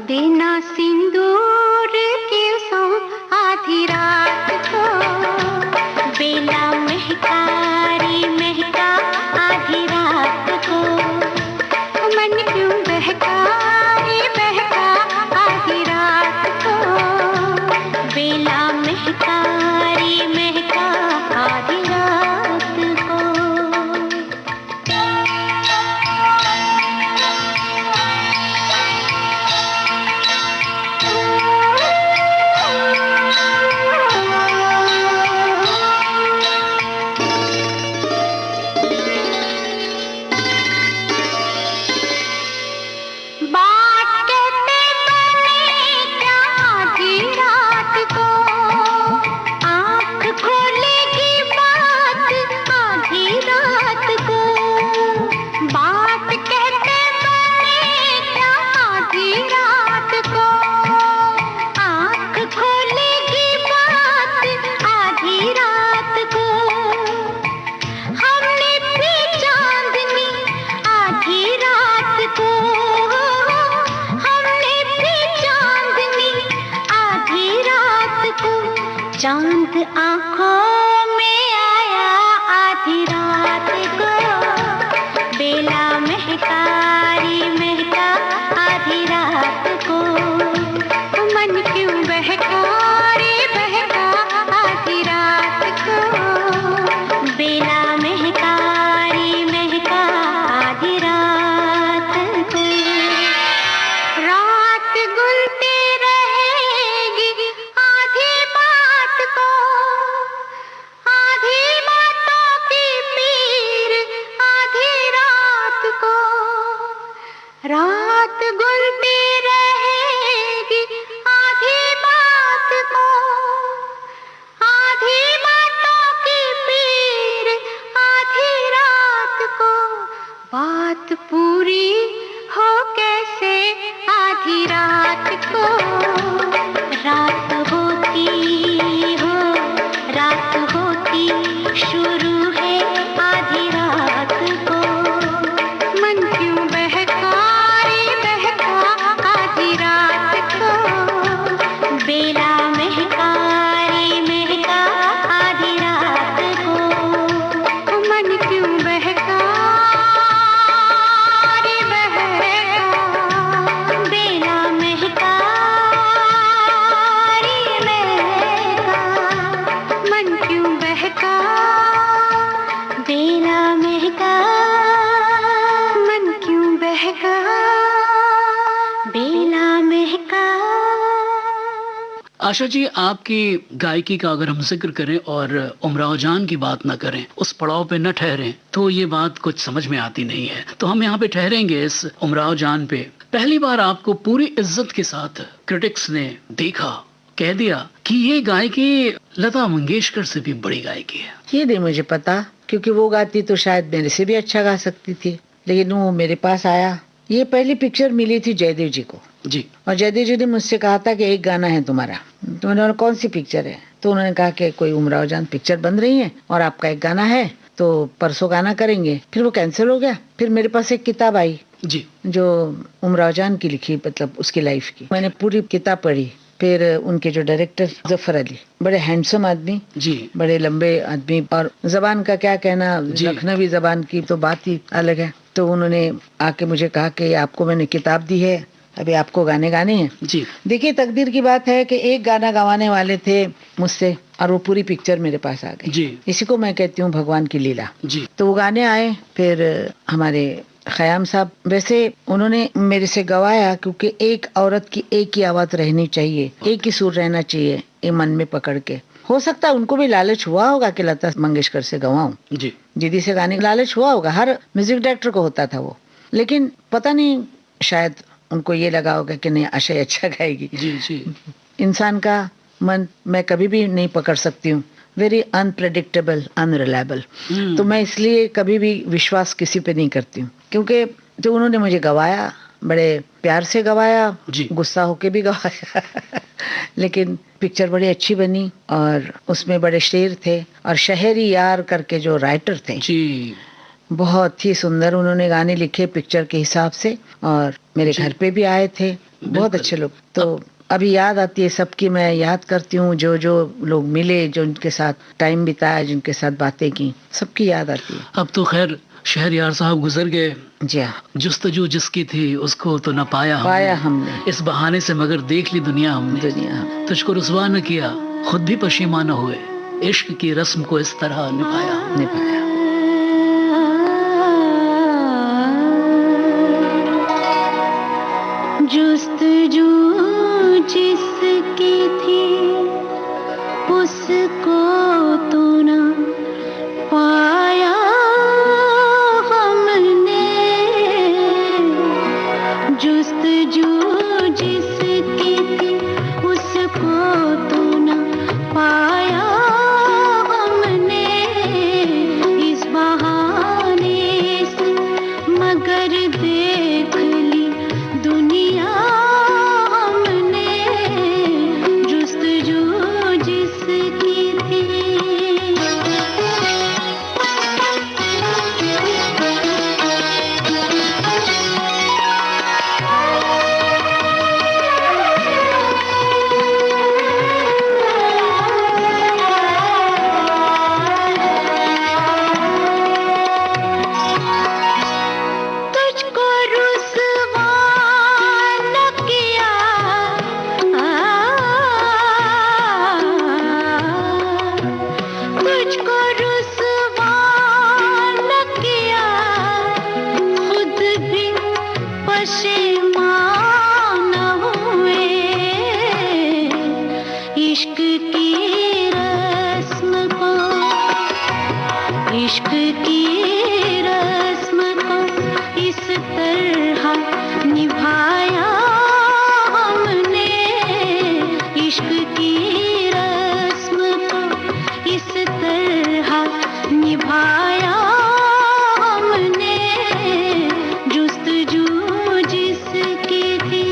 बिना सिंदूर के सो आधी रात को, बेला महका रे महका आधी रात को। मन क्यों बहका रे बहका आधी रात को, बेला महका रे महका आधी रात को। बात कहते बने क्या आधी रात को, आँख खोलेगी बात आधी रात को। बात कहते बने क्या आधी रात को, आँख खोलेगी बात आधी रात को। हमने भी चांदनी आधी रात को, हमने भी चांदनी आधी रात को। चांद आँखों में आया आधी रात को, बेला महका रे महका आधी रात को। मन क्यों बहका रे बहका आधी रात को, बेला महका रे महका आधी रात को। रात गुलती रहेगी आधी बात को, आधी बातों की पीर आधी रात को। रात गुलती रहेगी आधी बात को, आधी बातों की पीर आधी रात को। बात पूरी हो कैसे आधी रात को, रात होती हो रात होती शुरू है आधी रात को। मन क्यों बहका रे बहका आधी रात को, बेला महका रे महका आधी रात को। मन क्यों बहका रे बहका, बेला महका रे महका। मन क्यों बहका बेला महका, मन क्यों बहका बेला महका। आशा जी, आपकी गायकी का अगर हम जिक्र करें और उमराव जान की बात न करें, उस पड़ाव पे न ठहरें, तो ये बात कुछ समझ में आती नहीं है। तो हम यहाँ पे ठहरेंगे इस उमराव जान पे। पहली बार आपको पूरी इज्जत के साथ क्रिटिक्स ने देखा, कह दिया कि ये गायकी लता मंगेशकर से भी बड़ी गायकी है। ये नहीं मुझे पता, क्योंकि वो गाती तो शायद मेरे से भी अच्छा गा सकती थी, लेकिन वो मेरे पास आया। ये पहली पिक्चर मिली थी जयदेव जी को जी, और जयदेव जी ने मुझसे कहा था कि एक गाना है तुम्हारा। तो मैंने कौन सी पिक्चर है? तो उन्होंने कहा कि कोई उमराव जान पिक्चर बन रही है और आपका एक गाना है, तो परसों गाना करेंगे। फिर वो कैंसिल हो गया। फिर मेरे पास एक किताब आई जी, जो उमराव जान की लिखी, मतलब उसकी लाइफ की। मैंने पूरी किताब पढ़ी। फिर उनके जो डायरेक्टर जफर अली, बड़े हैंडसम आदमी जी, बड़े लंबे आदमी, और जबान का क्या कहना, लखनवी जबान की तो बात ही अलग है। तो उन्होंने आके मुझे कहा कि आपको मैंने किताब दी है, अभी आपको गाने गाने हैं। जी, देखिए तकदीर की बात है कि एक गाना गवाने वाले थे मुझसे और वो पूरी पिक्चर मेरे पास आ गई। जी, इसी को मैं कहती हूँ भगवान की लीला। जी, तो वो गाने आए। फिर हमारे खयाम साहब, वैसे उन्होंने मेरे से गवाया, क्योंकि एक औरत की एक ही आवाज रहनी चाहिए, एक ही सुर रहना चाहिए, ये मन में पकड़ के। हो सकता है उनको भी लालच हुआ होगा कि लता मंगेशकर से गवाऊं, जी दीदी से गाने का लालच हुआ होगा, हर म्यूजिक डायरेक्टर को होता था वो, लेकिन पता नहीं शायद उनको ये लगा होगा कि नहीं आशा अच्छा गाएगी। जी जी। इंसान का मन मैं कभी भी नहीं पकड़ सकती हूँ, वेरी अनप्रेडिक्टेबल, अनरिलायबल। तो मैं इसलिए कभी भी विश्वास किसी पे नहीं करती हूँ, क्योंकि जो उन्होंने मुझे गवाया बड़े प्यार से गवाया, गुस्सा होके भी गवाया लेकिन पिक्चर बड़ी अच्छी बनी और उसमें बड़े शेर थे, और शहरी यार करके जो राइटर थे जी, बहुत ही सुंदर उन्होंने गाने लिखे पिक्चर के हिसाब से, और मेरे घर पे भी आए थे बहुत अच्छे लोग। तो अभी याद आती है सबकी, मैं याद करती हूँ जो जो लोग मिले, जो उनके साथ टाइम बिताया, जिनके साथ बातें की, सबकी याद आती है। अब तो खैर शहरयार साहब गुजर गए, जी हाँ, जुस्तजू जिसकी थी उसको तो न पाया हमने इस बहाने से, मगर देख ली दुनिया हमने, तुझको रुसवा न किया, खुद भी पशीमा न हुए, इश्क की रस्म को इस तरह निभाया। जुस्तजू जिसकी थी उसको तो न पाया हमने, जुस्तजू जिसकी थी उसको तो न पाया हमने, इस बहाने से मगर देख ली दुनिया हमने, जुस्तजू जिसकी थी। तुझको रुसवा न किया, तुझको रुसवा न किया, खुद भी पशेमान हुए, इश्क की रस्म को, इश्क की रस्म को इस तरह निभाया हमने, इश्क की रस्म को इस तरह निभाया हमने, जुस्तजू जिसकी थी।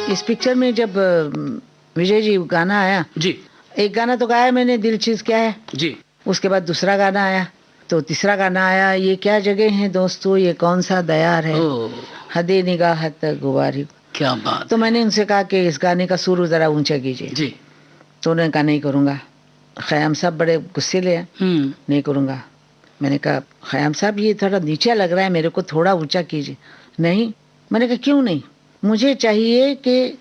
इस पिक्चर में जब विजय जी गाना आया जी, एक गाना तो गाया मैंने, दिल चीज क्या है जी, उसके बाद दूसरा गाना आया, तो तीसरा गाना आया, ये क्या जगह है दोस्तों, ये कौन सा दयार है, हदे निगाहत गुवारी। क्या बात। तो मैंने उनसे कहा कि इस गाने का सुर जरा ऊंचा कीजिए जी, तो उन्होंने कहा नहीं करूंगा। खयाम साहब बड़े गुस्से ले, नहीं करूंगा। मैंने कहा खयाम साहब ये थोड़ा नीचा लग रहा है, मेरे को थोड़ा ऊंचा कीजिए। नहीं, मैंने कहा क्यों नहीं, मुझे चाहिए कि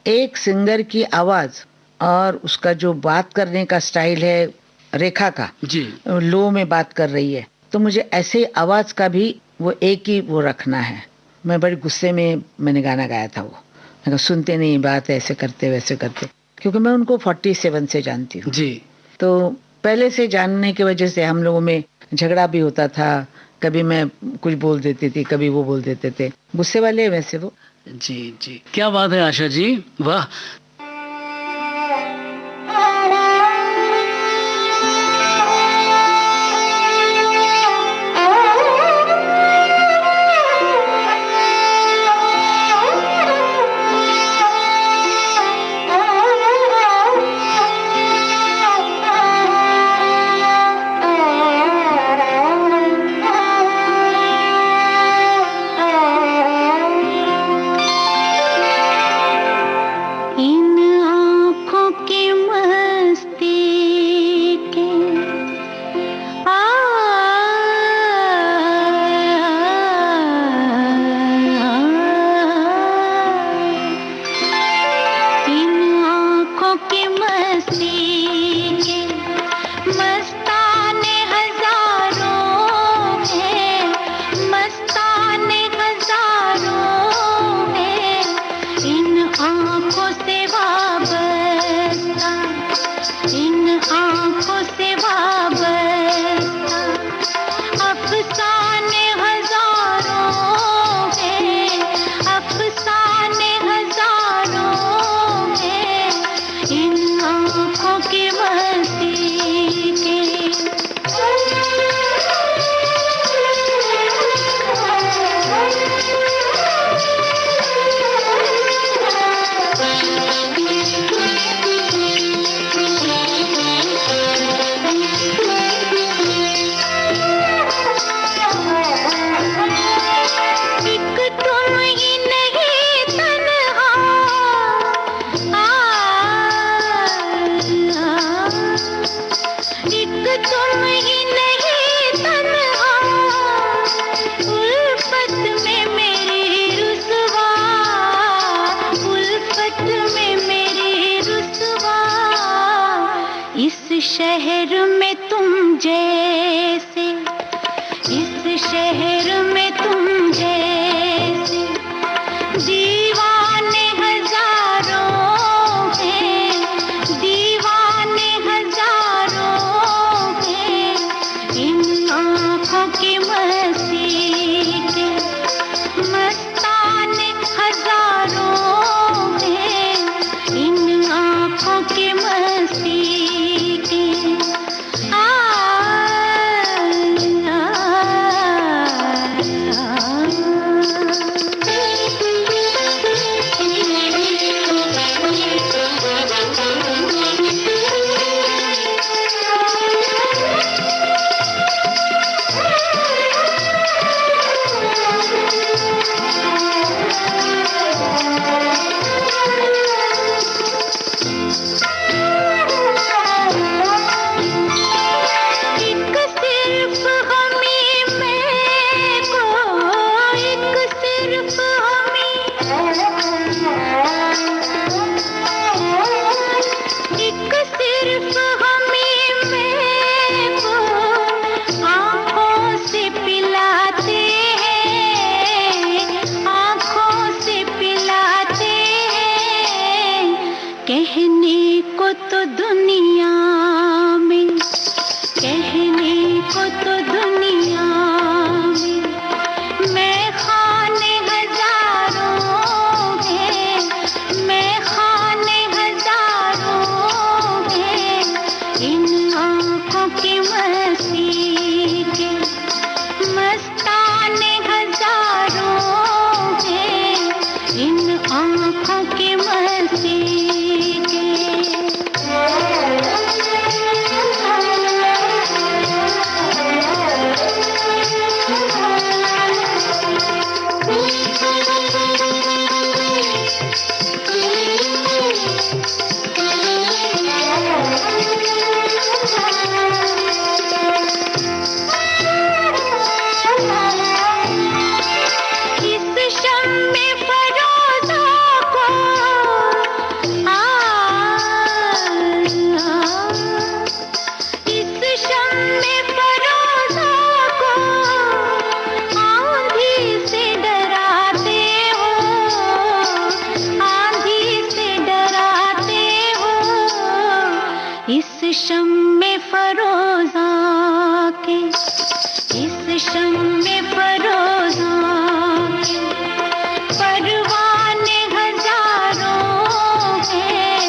एक सिंगर की आवाज और उसका जो बात करने का स्टाइल है, रेखा का जी, लो में बात कर रही है, तो मुझे ऐसे आवाज का भी वो एक ही वो रखना है। मैं बड़े गुस्से में मैंने गाना गाया था वो, मैं कहा सुनते नहीं बात, ऐसे करते वैसे करते, क्योंकि मैं उनको 47 से जानती हूँ जी, तो पहले से जानने की वजह से हम लोगों में झगड़ा भी होता था, कभी मैं कुछ बोल देती थी, कभी वो बोल देते थे, गुस्से वाले वैसे वो। जी जी, क्या बात है आशा जी, वाह। इन नहीं नहीं तन्हा, उल्फत में मेरी रुसवा, उल्फत में मेरी रुसवा। इस शहर में तुम जैसे, इस शहर में तुम जैसे दीवाने हजारों हैं, दीवाने हजारों हैं। इन आँखों की मस्ती के मस्ताने हजारों हैं, इन आँखों की मस्ती के। कहने को तो दुनिया में, कहने को तो दुनिया में मैं खाने हजारों हैं, मैं खाने हजारों हैं। इन आँखों की मस्ती के मस्ताने हजारों हैं, इन आँखों की मस्ती के। शम्मे फरोज़ा के, इस शम्मे फरोज़ा के परवाने हजारों हैं,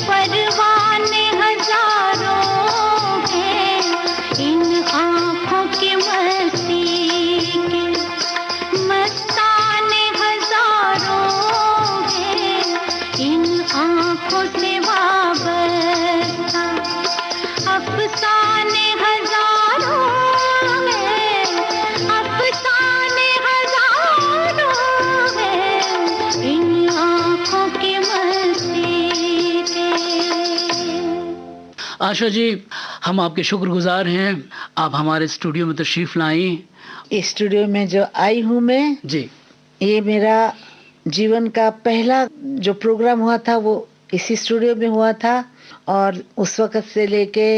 परवाने हजारों हैं। इन आँखों की मस्ती के मस्ताने हजारों हैं, इन आँखों से वाबस्ता अफसाने हजारों हैं, अफसाने हजारों हैं। इन आँखों की मस्ती के। आशा जी, हम आपके शुक्रगुजार हैं, आप हमारे स्टूडियो में तशरीफ लाई। इस स्टूडियो में जो आई हूँ मैं जी, ये मेरा जीवन का पहला जो प्रोग्राम हुआ था वो इसी स्टूडियो में हुआ था, और उस वक्त से लेके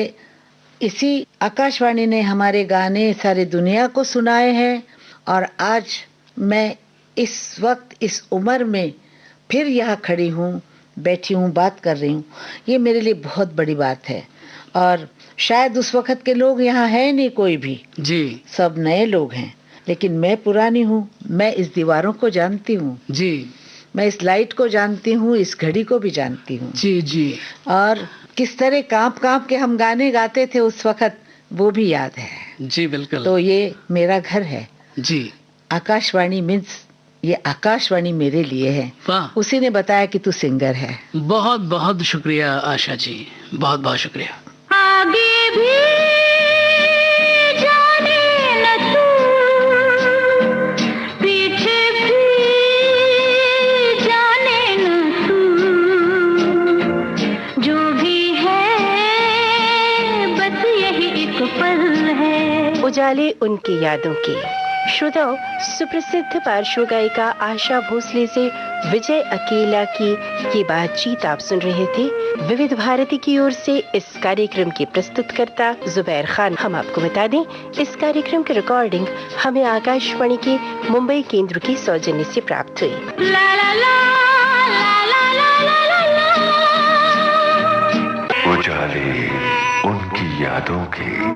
इसी आकाशवाणी ने हमारे गाने सारी दुनिया को सुनाए हैं। और आज मैं इस वक्त इस उम्र में फिर यहाँ खड़ी हूँ, बैठी हूँ, बात कर रही हूँ, ये मेरे लिए बहुत बड़ी बात है। और शायद उस वक्त के लोग यहाँ है नहीं कोई भी जी, सब नए लोग हैं, लेकिन मैं पुरानी हूँ। मैं इस दीवारों को जानती हूँ जी, मैं इस लाइट को जानती हूँ, इस घड़ी को भी जानती हूँ जी जी। और किस तरह कांप कांप के हम गाने गाते थे उस वक्त, वो भी याद है। जी बिल्कुल। तो ये मेरा घर है जी। आकाशवाणी मीन्स ये आकाशवाणी मेरे लिए है। वाह, उसी ने बताया कि तू सिंगर है। बहुत बहुत शुक्रिया आशा जी, बहुत बहुत शुक्रिया। आगे भी जाने न तू, पीछे भी जाने न तू, जो भी है बस यही एक पल उजाले उनकी यादों के। श्रोताओं, सुप्रसिद्ध पार्श्व गायिका आशा भोसले से विजय अकेला की ये बातचीत आप सुन रहे थे। विविध भारती की ओर से इस कार्यक्रम की प्रस्तुतकर्ता जुबैर खान। हम आपको बता दें, इस कार्यक्रम की रिकॉर्डिंग हमें आकाशवाणी के मुंबई केंद्र की सौजन्य से प्राप्त हुई। ला ला ला ला ला ला ला ला। उजाले उनकी यादों के।